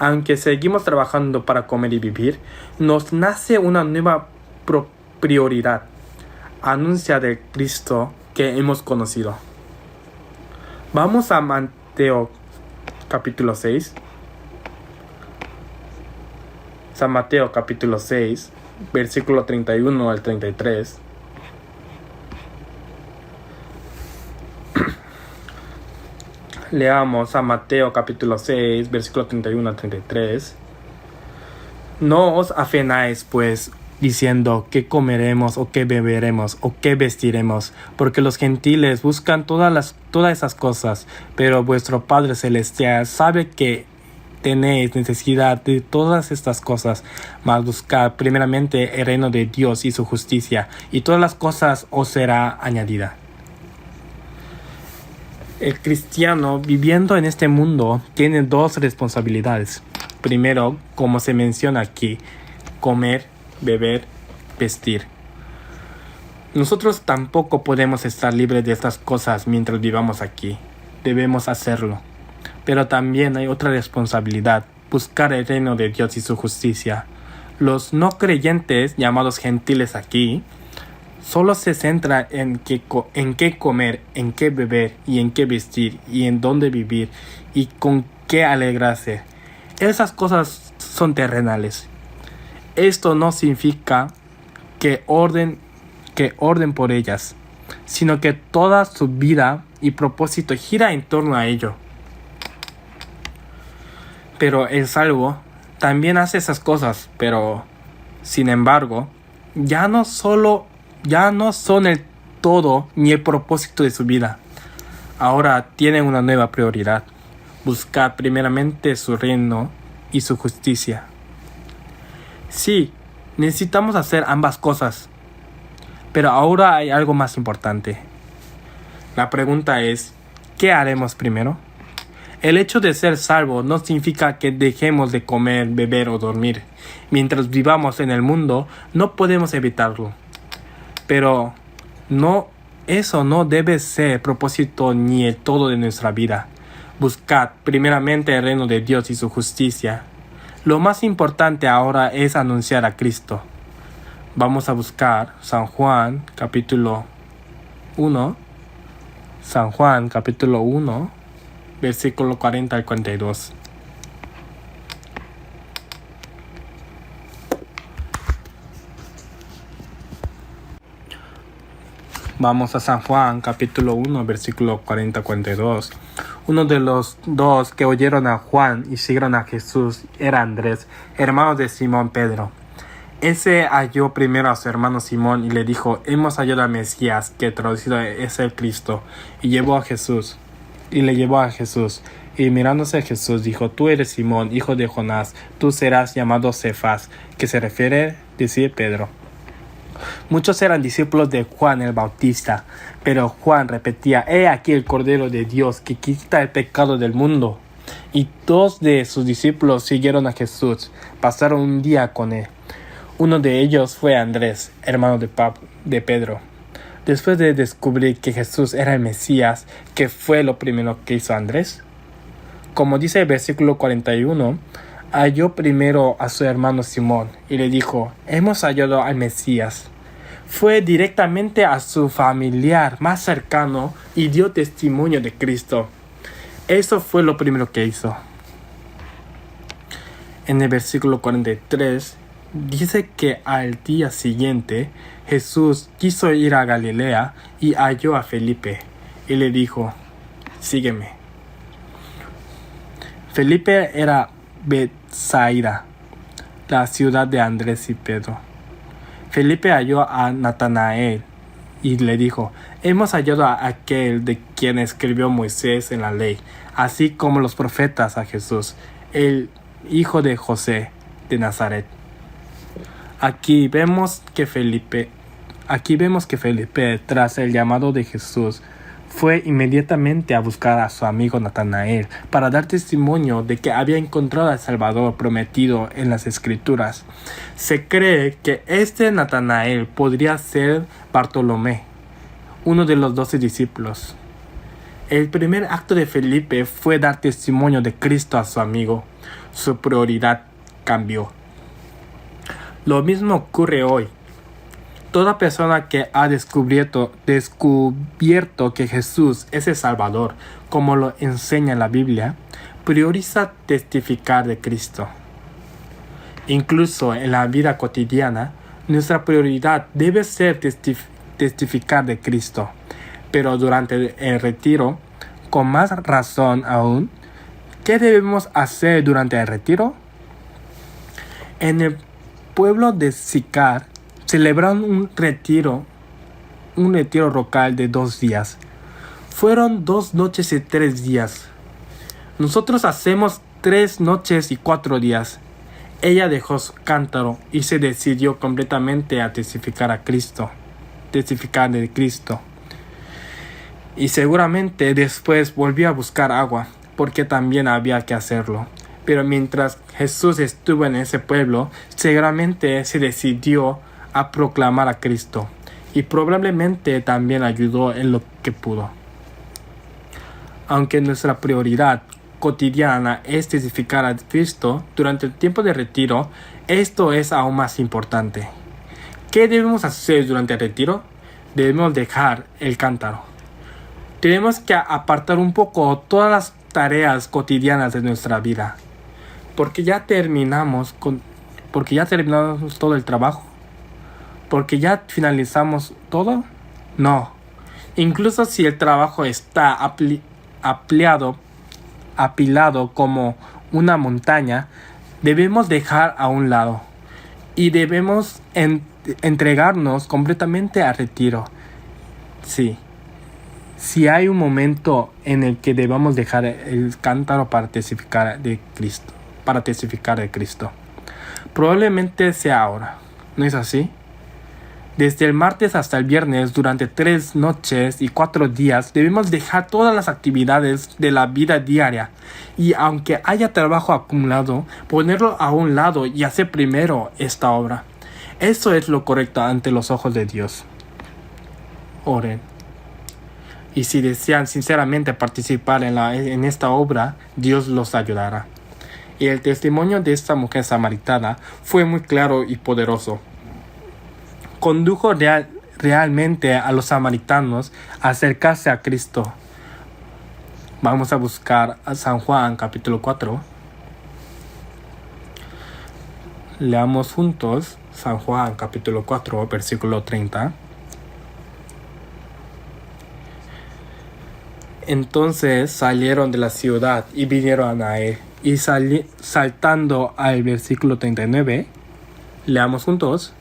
Aunque seguimos trabajando para comer y vivir, nos nace una nueva prioridad. anuncia del Cristo que hemos conocido. Vamos a Mateo capítulo 6. San Mateo capítulo 6, versículo 31 al 33. Leamos a Mateo capítulo 6, versículo 31 al 33. No os afanéis, pues, diciendo qué comeremos, o qué beberemos, o qué vestiremos, porque los gentiles buscan todas esas cosas, pero vuestro Padre Celestial sabe que tenéis necesidad de todas estas cosas, mas buscad primeramente el reino de Dios y su justicia, y todas las cosas os será añadida. El cristiano viviendo en este mundo tiene dos responsabilidades. Primero, como se menciona aquí, comer, beber, vestir. Nosotros tampoco podemos estar libres de estas cosas mientras vivamos aquí. Debemos hacerlo. Pero también hay otra responsabilidad, buscar el reino de Dios y su justicia. Los no creyentes, llamados gentiles aquí, solo se centra en qué comer, en qué beber y en qué vestir y en dónde vivir y con qué alegrarse. Esas cosas son terrenales. Esto no significa que orden por ellas, sino que toda su vida y propósito gira en torno a ello. Pero el salvo también hace esas cosas, pero sin embargo, ya no son el todo ni el propósito de su vida. Ahora tienen una nueva prioridad: buscar primeramente su reino y su justicia. Sí, necesitamos hacer ambas cosas, pero ahora hay algo más importante. La pregunta es, ¿qué haremos primero? El hecho de ser salvo no significa que dejemos de comer, beber o dormir. Mientras vivamos en el mundo, no podemos evitarlo. Pero eso no debe ser el propósito ni el todo de nuestra vida. Buscad primeramente el reino de Dios y su justicia. Lo más importante ahora es anunciar a Cristo. Vamos a buscar San Juan capítulo 1. San Juan capítulo 1, versículo 40 al 42. Vamos a San Juan, capítulo 1, versículo 40-42. Uno de los dos que oyeron a Juan y siguieron a Jesús era Andrés, hermano de Simón Pedro. Ese halló primero a su hermano Simón y le dijo: hemos hallado al Mesías, que traducido es el Cristo, y le llevó a Jesús. Y mirándose a Jesús dijo: tú eres Simón, hijo de Jonás, tú serás llamado Cefas, que se refiere decir Pedro. Muchos eran discípulos de Juan el Bautista, pero Juan repetía: he aquí el Cordero de Dios que quita el pecado del mundo. Y dos de sus discípulos siguieron a Jesús, pasaron un día con él. Uno de ellos fue Andrés, hermano de Pedro. Después de descubrir que Jesús era el Mesías, ¿qué fue lo primero que hizo Andrés? Como dice el versículo 41, halló primero a su hermano Simón y le dijo: hemos hallado al Mesías. Fue directamente a su familiar más cercano y dio testimonio de Cristo. Eso fue lo primero que hizo. En el versículo 43 dice que al día siguiente Jesús quiso ir a Galilea y halló a Felipe y le dijo: sígueme. Felipe era Betsaida, la ciudad de Andrés y Pedro. Felipe halló a Natanael y le dijo: hemos hallado a aquel de quien escribió Moisés en la ley, así como los profetas, a Jesús, el hijo de José de Nazaret. Aquí vemos que Felipe, tras el llamado de Jesús, fue inmediatamente a buscar a su amigo Natanael para dar testimonio de que había encontrado al Salvador prometido en las Escrituras. Se cree que este Natanael podría ser Bartolomé, uno de los 12 discípulos. El primer acto de Felipe fue dar testimonio de Cristo a su amigo. Su prioridad cambió. Lo mismo ocurre hoy. Toda persona que ha descubierto que Jesús es el Salvador, como lo enseña la Biblia, prioriza testificar de Cristo. Incluso en la vida cotidiana, nuestra prioridad debe ser testificar de Cristo. Pero durante el retiro, con más razón aún, ¿qué debemos hacer durante el retiro? En el pueblo de Sicar celebraron un retiro local de 2 días. Fueron 2 noches y 3 días. Nosotros hacemos 3 noches y 4 días. Ella dejó su cántaro y se decidió completamente a testificar de Cristo. Y seguramente después volvió a buscar agua, porque también había que hacerlo. Pero mientras Jesús estuvo en ese pueblo, seguramente se decidió a proclamar a Cristo. Y probablemente también ayudó en lo que pudo. Aunque nuestra prioridad cotidiana es testificar a Cristo, durante el tiempo de retiro, esto es aún más importante. ¿Qué debemos hacer durante el retiro? Debemos dejar el cántaro. Tenemos que apartar un poco todas las tareas cotidianas de nuestra vida. Porque ya terminamos todo el trabajo. Porque ya finalizamos todo. No. Incluso si el trabajo está apilado como una montaña, debemos dejar a un lado y debemos entregarnos completamente al retiro. Sí. Si hay un momento en el que debamos dejar el cántaro para testificar de Cristo, probablemente sea ahora. ¿No es así? Desde el martes hasta el viernes, durante 3 noches y 4 días, debemos dejar todas las actividades de la vida diaria. Y aunque haya trabajo acumulado, ponerlo a un lado y hacer primero esta obra. Eso es lo correcto ante los ojos de Dios. Oren. Y si desean sinceramente participar en esta obra, Dios los ayudará. Y el testimonio de esta mujer samaritana fue muy claro y poderoso. Condujo realmente a los samaritanos a acercarse a Cristo. Vamos a buscar a San Juan capítulo 4. Leamos juntos San Juan capítulo 4 versículo 30. Entonces salieron de la ciudad y vinieron a él. Y saltando al versículo 39, leamos juntos.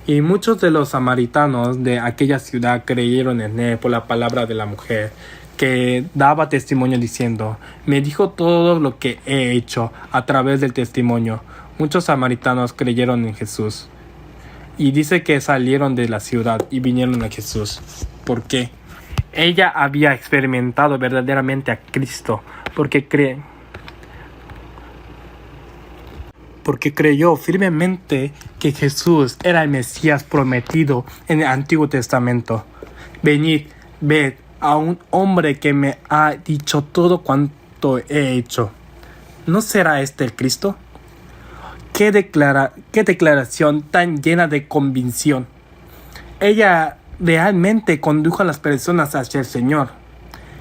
Y muchos de los samaritanos de aquella ciudad creyeron en él por la palabra de la mujer, que daba testimonio diciendo: me dijo todo lo que he hecho. A través del testimonio, muchos samaritanos creyeron en Jesús. Y dice que salieron de la ciudad y vinieron a Jesús. ¿Por qué? Ella había experimentado verdaderamente a Cristo, porque creyó firmemente que Jesús era el Mesías prometido en el Antiguo Testamento. Venid, ved a un hombre que me ha dicho todo cuanto he hecho. ¿No será este el Cristo? ¿Qué declaración tan llena de convicción! Ella realmente condujo a las personas hacia el Señor.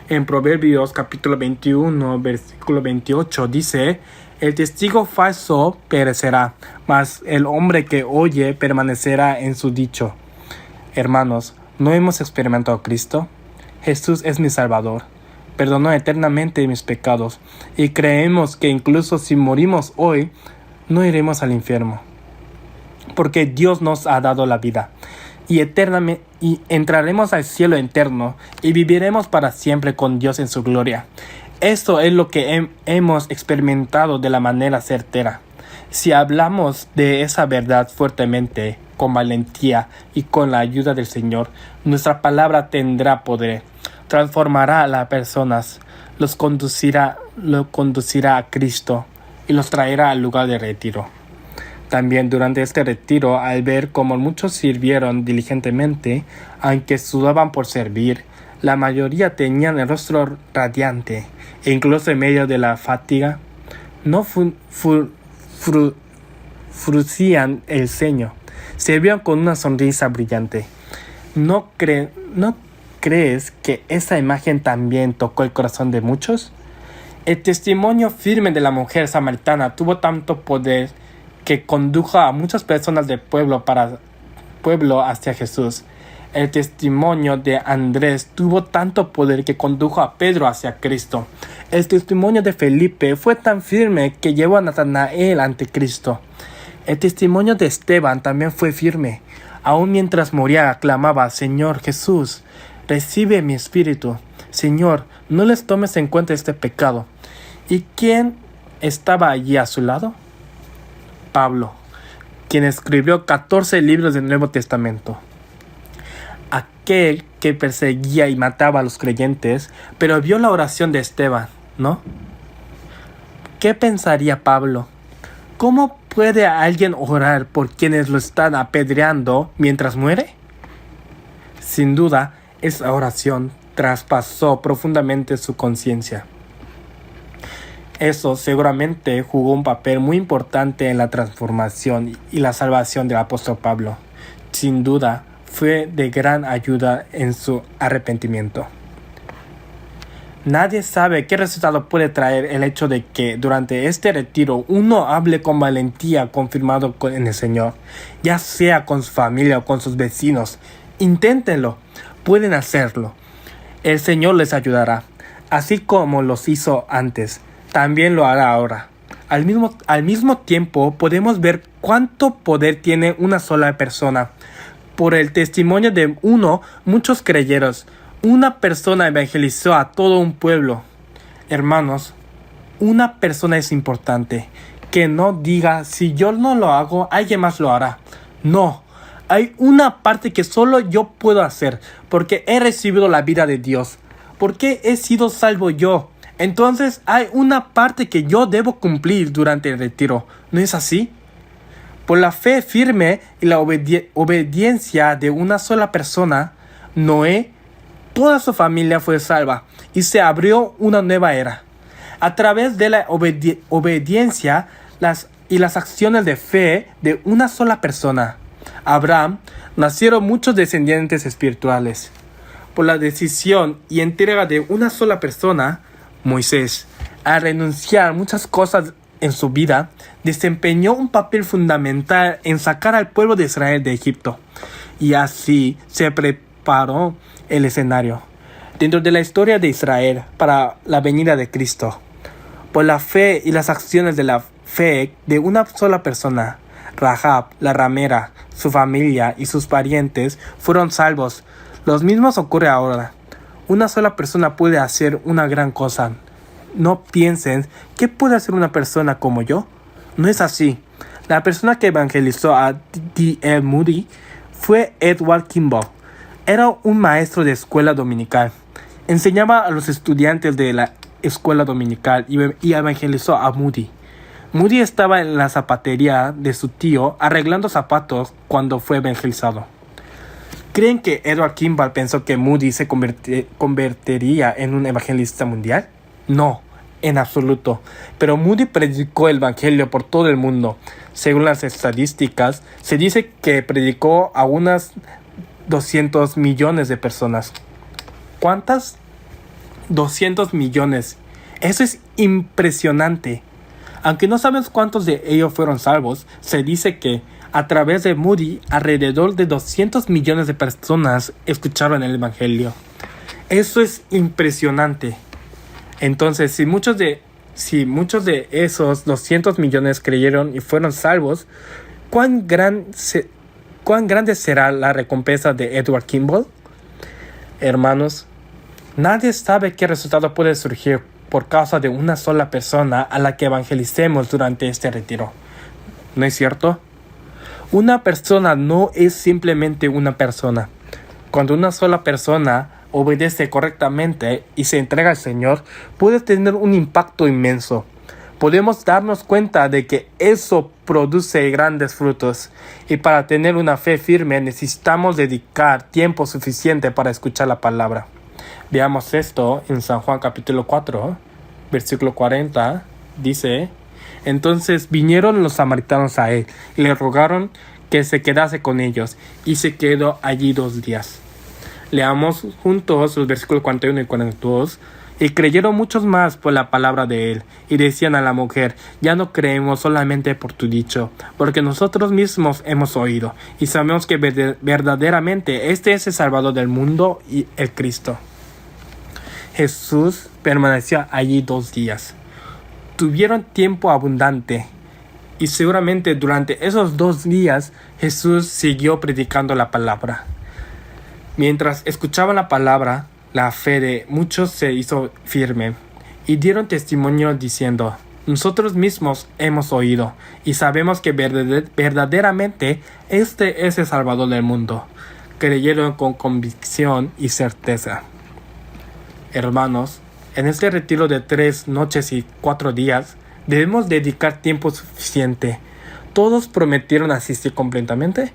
En Proverbios capítulo 21, versículo 28 dice: el testigo falso perecerá, mas el hombre que oye permanecerá en su dicho. Hermanos, ¿no hemos experimentado a Cristo? Jesús es mi Salvador. Perdonó eternamente mis pecados, y creemos que incluso si morimos hoy, no iremos al infierno, porque Dios nos ha dado la vida, y entraremos al cielo eterno, y viviremos para siempre con Dios en su gloria. Esto es lo que hemos experimentado de la manera certera. Si hablamos de esa verdad fuertemente, con valentía y con la ayuda del Señor, nuestra palabra tendrá poder, transformará a las personas, lo conducirá a Cristo y los traerá al lugar de retiro. También durante este retiro, al ver cómo muchos sirvieron diligentemente, aunque sudaban por servir, la mayoría tenían el rostro radiante, e incluso en medio de la fatiga, no fruncían el ceño. Se veían con una sonrisa brillante. ¿No crees que esa imagen también tocó el corazón de muchos? El testimonio firme de la mujer samaritana tuvo tanto poder que condujo a muchas personas del pueblo hacia Jesús. El testimonio de Andrés tuvo tanto poder que condujo a Pedro hacia Cristo. El testimonio de Felipe fue tan firme que llevó a Natanael ante Cristo. El testimonio de Esteban también fue firme. Aún mientras moría, clamaba: Señor Jesús, recibe mi espíritu. Señor, no les tomes en cuenta este pecado. ¿Y quién estaba allí a su lado? Pablo, quien escribió 14 libros del Nuevo Testamento. Aquel que perseguía y mataba a los creyentes, pero vio la oración de Esteban, ¿no? ¿Qué pensaría Pablo? ¿Cómo puede alguien orar por quienes lo están apedreando mientras muere? Sin duda, esa oración traspasó profundamente su conciencia. Eso seguramente jugó un papel muy importante en la transformación y la salvación del apóstol Pablo. Sin duda, fue de gran ayuda en su arrepentimiento. Nadie sabe qué resultado puede traer el hecho de que durante este retiro uno hable con valentía confirmado en el Señor, ya sea con su familia o con sus vecinos. Inténtenlo, pueden hacerlo. El Señor les ayudará, así como los hizo antes, también lo hará ahora. Al mismo tiempo podemos ver cuánto poder tiene una sola persona. Por el testimonio de uno, muchos creyeron. Una persona evangelizó a todo un pueblo. Hermanos, una persona es importante. Que no diga: si yo no lo hago, alguien más lo hará. No, hay una parte que solo yo puedo hacer, porque he recibido la vida de Dios, porque he sido salvo yo. Entonces hay una parte que yo debo cumplir durante el retiro. ¿No es así? Por la fe firme y la obediencia de una sola persona, Noé, toda su familia fue salva y se abrió una nueva era. A través de la obediencia y las acciones de fe de una sola persona, Abraham, nacieron muchos descendientes espirituales. Por la decisión y entrega de una sola persona, Moisés, al renunciar a muchas cosas en su vida, desempeñó un papel fundamental en sacar al pueblo de Israel de Egipto. Y así se preparó el escenario dentro de la historia de Israel para la venida de Cristo. Por la fe y las acciones de la fe de una sola persona, Rahab, la ramera, su familia y sus parientes fueron salvos. Lo mismo ocurre ahora. Una sola persona puede hacer una gran cosa. No piensen: ¿qué puede hacer una persona como yo? No es así. La persona que evangelizó a D.L. Moody fue Edward Kimball. Era un maestro de escuela dominical. Enseñaba a los estudiantes de la escuela dominical y evangelizó a Moody. Moody estaba en la zapatería de su tío arreglando zapatos cuando fue evangelizado. ¿Creen que Edward Kimball pensó que Moody se convertiría en un evangelista mundial? No, en absoluto. Pero Moody predicó el evangelio por todo el mundo. Según las estadísticas, se dice que predicó a unas 200 millones de personas. ¿Cuántas? 200 millones. Eso es impresionante. Aunque no sabemos cuántos de ellos fueron salvos, se dice que a través de Moody, alrededor de 200 millones de personas escucharon el evangelio. Eso es impresionante. Entonces, si muchos de esos 200 millones creyeron y fueron salvos, ¿cuán grande será la recompensa de Edward Kimball? Hermanos, nadie sabe qué resultado puede surgir por causa de una sola persona a la que evangelicemos durante este retiro. ¿No es cierto? Una persona no es simplemente una persona. Cuando una sola persona obedece correctamente y se entrega al Señor, puede tener un impacto inmenso. Podemos darnos cuenta de que eso produce grandes frutos, y para tener una fe firme necesitamos dedicar tiempo suficiente para escuchar la palabra. Veamos esto en San Juan capítulo 4, versículo 40, dice: Entonces vinieron los samaritanos a él y le rogaron que se quedase con ellos, y se quedó allí 2 días. Leamos juntos los versículos 41 y 42. Y creyeron muchos más por la palabra de él, y decían a la mujer: ya no creemos solamente por tu dicho, porque nosotros mismos hemos oído, y sabemos que verdaderamente este es el Salvador del mundo, y el Cristo. Jesús permaneció allí 2 días. Tuvieron tiempo abundante, y seguramente durante esos 2 días Jesús siguió predicando la palabra. Mientras escuchaban la palabra, la fe de muchos se hizo firme, y dieron testimonio diciendo: nosotros mismos hemos oído, y sabemos que verdaderamente este es el Salvador del mundo. Creyeron con convicción y certeza. Hermanos, en este retiro de 3 noches y 4 días, debemos dedicar tiempo suficiente. ¿Todos prometieron asistir completamente?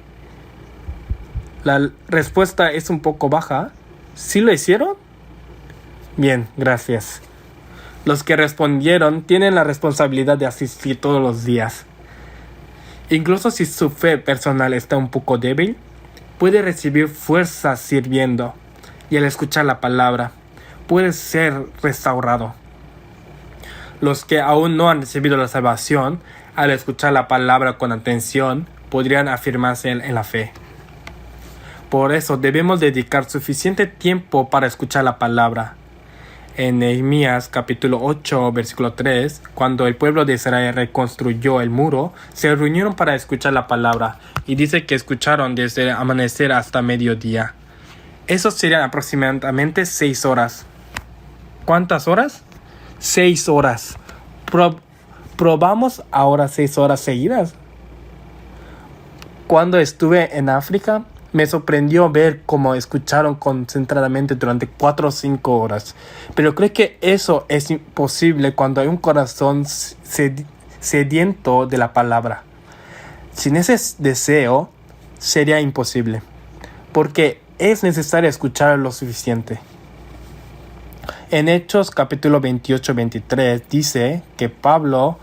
La respuesta es un poco baja. ¿Sí lo hicieron? Bien, gracias. Los que respondieron tienen la responsabilidad de asistir todos los días. Incluso si su fe personal está un poco débil, puede recibir fuerza sirviendo, y al escuchar la palabra, puede ser restaurado. Los que aún no han recibido la salvación, al escuchar la palabra con atención, podrían afirmarse en la fe. Por eso debemos dedicar suficiente tiempo para escuchar la palabra. En Nehemías capítulo 8, versículo 3, cuando el pueblo de Israel reconstruyó el muro, se reunieron para escuchar la palabra, y dice que escucharon desde el amanecer hasta mediodía. Eso serían aproximadamente 6 horas. ¿Cuántas horas? 6 horas. Probamos ahora 6 horas seguidas. Cuando estuve en África, me sorprendió ver cómo escucharon concentradamente durante 4 o 5 horas. Pero creo que eso es imposible cuando hay un corazón sediento de la palabra. Sin ese deseo, sería imposible, porque es necesario escuchar lo suficiente. En Hechos capítulo 28-23 dice que Pablo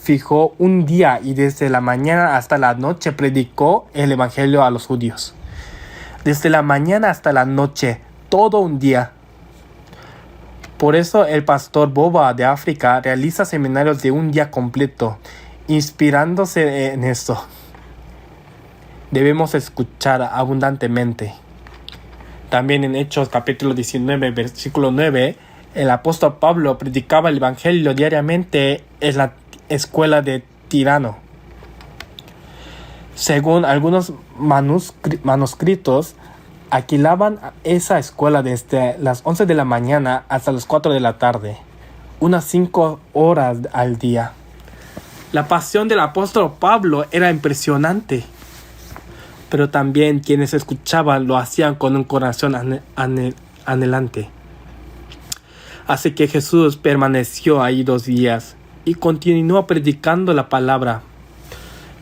fijó un día y desde la mañana hasta la noche predicó el evangelio a los judíos. Desde la mañana hasta la noche, todo un día. Por eso el pastor Boba de África realiza seminarios de un día completo, inspirándose en eso. Debemos escuchar abundantemente. También en Hechos capítulo 19, versículo 9, el apóstol Pablo predicaba el evangelio diariamente en la escuela de Tirano. Según algunos manuscritos, alquilaban esa escuela desde las 11 de la mañana hasta las 4 de la tarde, unas 5 horas al día. La pasión del apóstol Pablo era impresionante, pero también quienes escuchaban lo hacían con un corazón anhelante. Así que Jesús permaneció ahí 2 días y continuó predicando la palabra.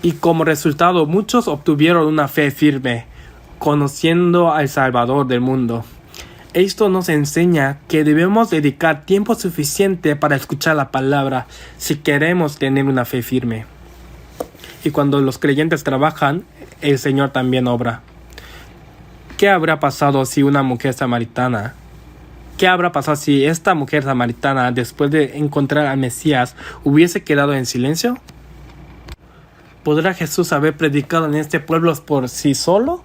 Y como resultado, muchos obtuvieron una fe firme, conociendo al Salvador del mundo. Esto nos enseña que debemos dedicar tiempo suficiente para escuchar la palabra si queremos tener una fe firme. Y cuando los creyentes trabajan, el Señor también obra. ¿Qué habrá pasado si una mujer samaritana? ¿Qué habrá pasado si esta mujer samaritana, después de encontrar al Mesías, hubiese quedado en silencio? ¿Podrá Jesús haber predicado en este pueblo por sí solo?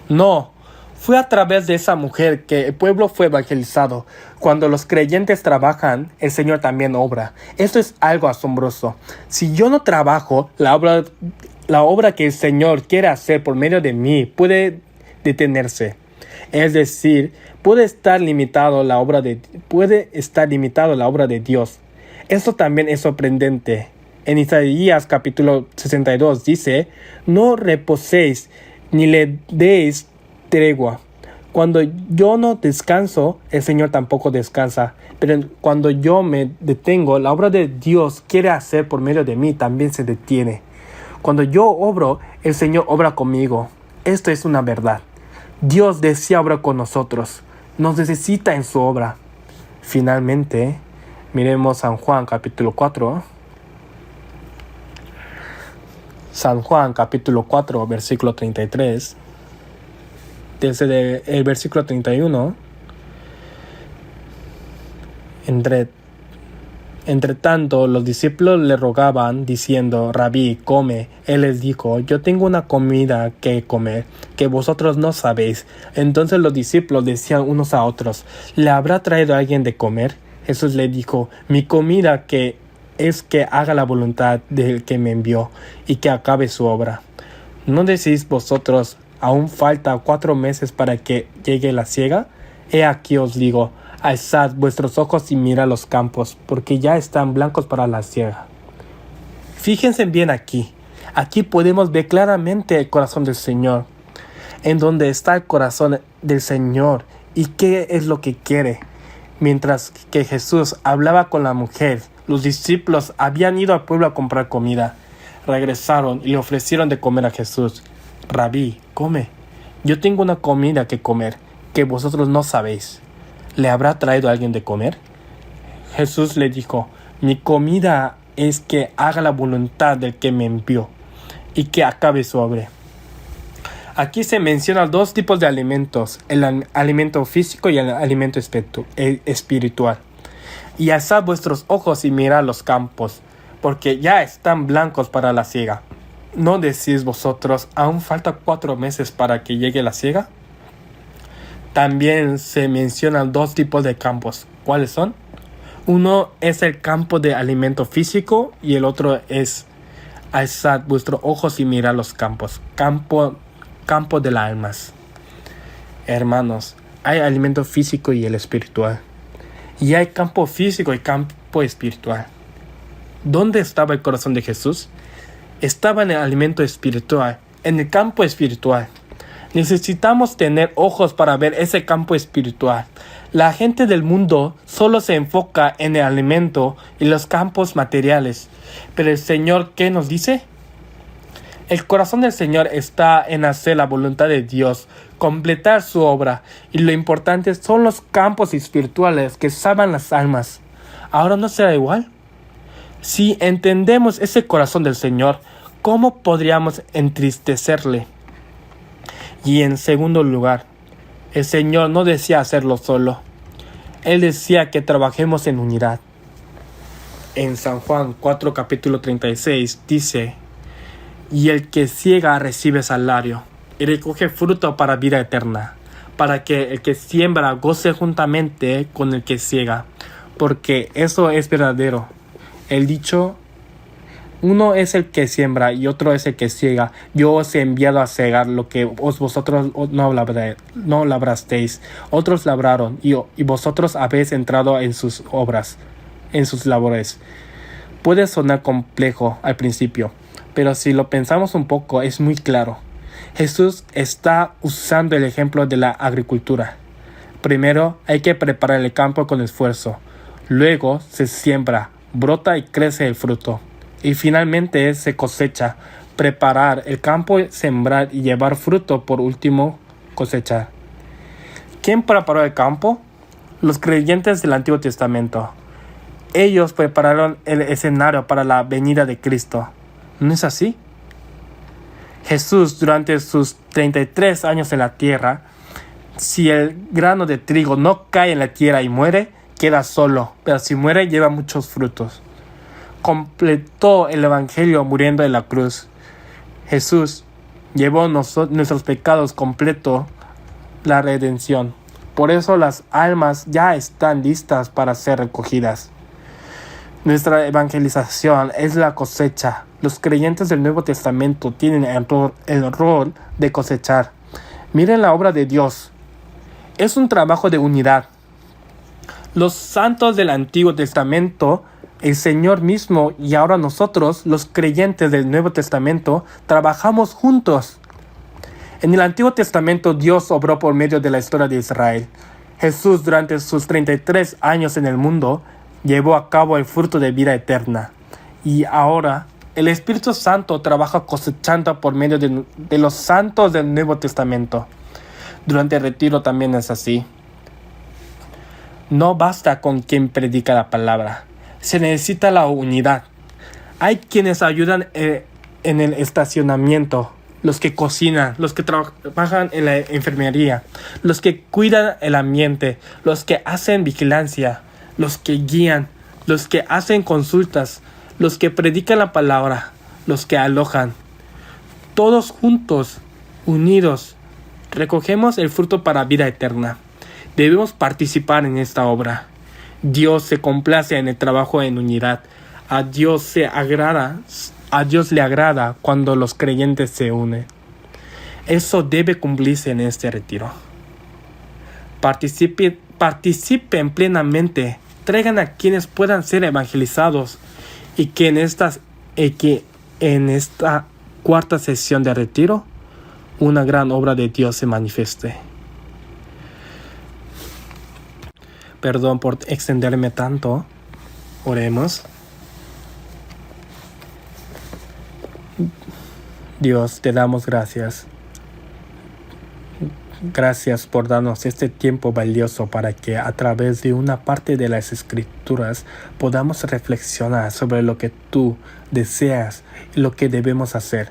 No, fue a través de esa mujer que el pueblo fue evangelizado. Cuando los creyentes trabajan, el Señor también obra. Esto es algo asombroso. Si yo no trabajo, la obra que el Señor quiere hacer por medio de mí puede detenerse. Es decir, puede estar limitado la obra de Dios. Esto también es sorprendente. En Isaías capítulo 62 dice: no reposéis ni le deis tregua. Cuando yo no descanso, el Señor tampoco descansa. Pero cuando yo me detengo, la obra de Dios quiere hacer por medio de mí también se detiene. Cuando yo obro, el Señor obra conmigo. Esto es una verdad. Dios desea obrar con nosotros. Nos necesita en su obra. Finalmente, miremos San Juan capítulo 4. San Juan capítulo 4 versículo 33, desde el versículo 31, Entre tanto, los discípulos le rogaban, diciendo: Rabí, come. Él les dijo: Yo tengo una comida que comer, que vosotros no sabéis. Entonces los discípulos decían unos a otros: ¿Le habrá traído alguien de comer? Jesús le dijo: Mi comida es que haga la voluntad del que me envió, y que acabe su obra. ¿No decís vosotros: aún falta 4 meses para que llegue la siega? He aquí os digo: alzad vuestros ojos y mirad los campos, porque ya están blancos para la siega. Fíjense bien aquí. Aquí podemos ver claramente el corazón del Señor. En donde está el corazón del Señor y qué es lo que quiere. Mientras que Jesús hablaba con la mujer, los discípulos habían ido al pueblo a comprar comida. Regresaron y le ofrecieron de comer a Jesús. Rabí, come. Yo tengo una comida que comer, que vosotros no sabéis. ¿Le habrá traído alguien de comer? Jesús le dijo: Mi comida es que haga la voluntad del que me envió y que acabe su obra. Aquí se mencionan 2 tipos de alimentos: el alimento físico y el alimento espiritual. Y alzad vuestros ojos y mirad los campos, porque ya están blancos para la siega. ¿No decís vosotros: aún falta 4 meses para que llegue la siega? También se mencionan 2 tipos de campos. ¿Cuáles son? Uno es el campo de alimento físico y el otro es: alzad vuestros ojos y mirad los campos. Campo de las almas. Hermanos, hay alimento físico y el espiritual. Y hay campo físico y campo espiritual. ¿Dónde estaba el corazón de Jesús? Estaba en el alimento espiritual, en el campo espiritual. Necesitamos tener ojos para ver ese campo espiritual. La gente del mundo solo se enfoca en el alimento y los campos materiales. Pero el Señor, ¿qué nos dice? El corazón del Señor está en hacer la voluntad de Dios, completar su obra. Y lo importante son los campos espirituales que salvan las almas. ¿Ahora no será igual? Si entendemos ese corazón del Señor, ¿cómo podríamos entristecerle? Y en segundo lugar, el Señor no decía hacerlo solo. Él decía que trabajemos en unidad. En San Juan 4 capítulo 36 dice: Y el que siega recibe salario y recoge fruto para vida eterna, para que el que siembra goce juntamente con el que siega, porque eso es verdadero. El dicho: uno es el que siembra y otro es el que ciega. Yo os he enviado a cegar lo que vosotros no labrasteis. Otros labraron y vosotros habéis entrado en sus obras, en sus labores. Puede sonar complejo al principio, pero si lo pensamos un poco es muy claro. Jesús está usando el ejemplo de la agricultura. Primero hay que preparar el campo con esfuerzo. Luego se siembra, brota y crece el fruto. Y finalmente se cosecha, preparar el campo, sembrar y llevar fruto, por último cosechar. ¿Quién preparó el campo? Los creyentes del Antiguo Testamento. Ellos prepararon el escenario para la venida de Cristo. ¿No es así? Jesús, durante sus 33 años en la tierra, si el grano de trigo no cae en la tierra y muere, queda solo, pero si muere lleva muchos frutos. Completó el evangelio muriendo en la cruz. Jesús llevó nuestros pecados, completó la redención. Por eso las almas ya están listas para ser recogidas. Nuestra evangelización es la cosecha. Los creyentes del Nuevo Testamento tienen el rol de cosechar. Miren la obra de Dios. Es un trabajo de unidad. Los santos del Antiguo Testamento, el Señor mismo y ahora nosotros, los creyentes del Nuevo Testamento, trabajamos juntos. En el Antiguo Testamento Dios obró por medio de la historia de Israel. Jesús, durante sus 33 años en el mundo, llevó a cabo el fruto de vida eterna. Y ahora el Espíritu Santo trabaja cosechando por medio de los santos del Nuevo Testamento. Durante el retiro también es así. No basta con quien predica la palabra. Se necesita la unidad. Hay quienes ayudan en el estacionamiento, los que cocinan, los que trabajan en la enfermería, los que cuidan el ambiente, los que hacen vigilancia, los que guían, los que hacen consultas, los que predican la palabra, los que alojan. Todos juntos, unidos, recogemos el fruto para vida eterna. Debemos participar en esta obra. Dios se complace en el trabajo en unidad. A Dios le agrada cuando los creyentes se unen. Eso debe cumplirse en este retiro. Participen plenamente. Traigan a quienes puedan ser evangelizados y que en esta cuarta sesión de retiro una gran obra de Dios se manifieste. Perdón por extenderme tanto. Oremos. Dios, te damos gracias. Gracias por darnos este tiempo valioso para que a través de una parte de las Escrituras podamos reflexionar sobre lo que tú deseas y lo que debemos hacer.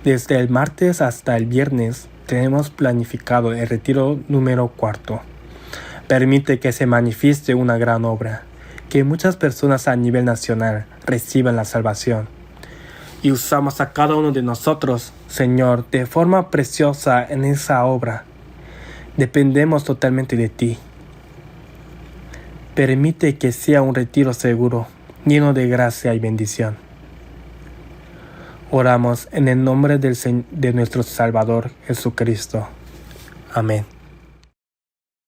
Desde el martes hasta el viernes tenemos planificado el retiro número 4. Permite que se manifieste una gran obra, que muchas personas a nivel nacional reciban la salvación. Y usamos a cada uno de nosotros, Señor, de forma preciosa en esa obra. Dependemos totalmente de ti. Permite que sea un retiro seguro, lleno de gracia y bendición. Oramos en el nombre de nuestro Salvador Jesucristo. Amén.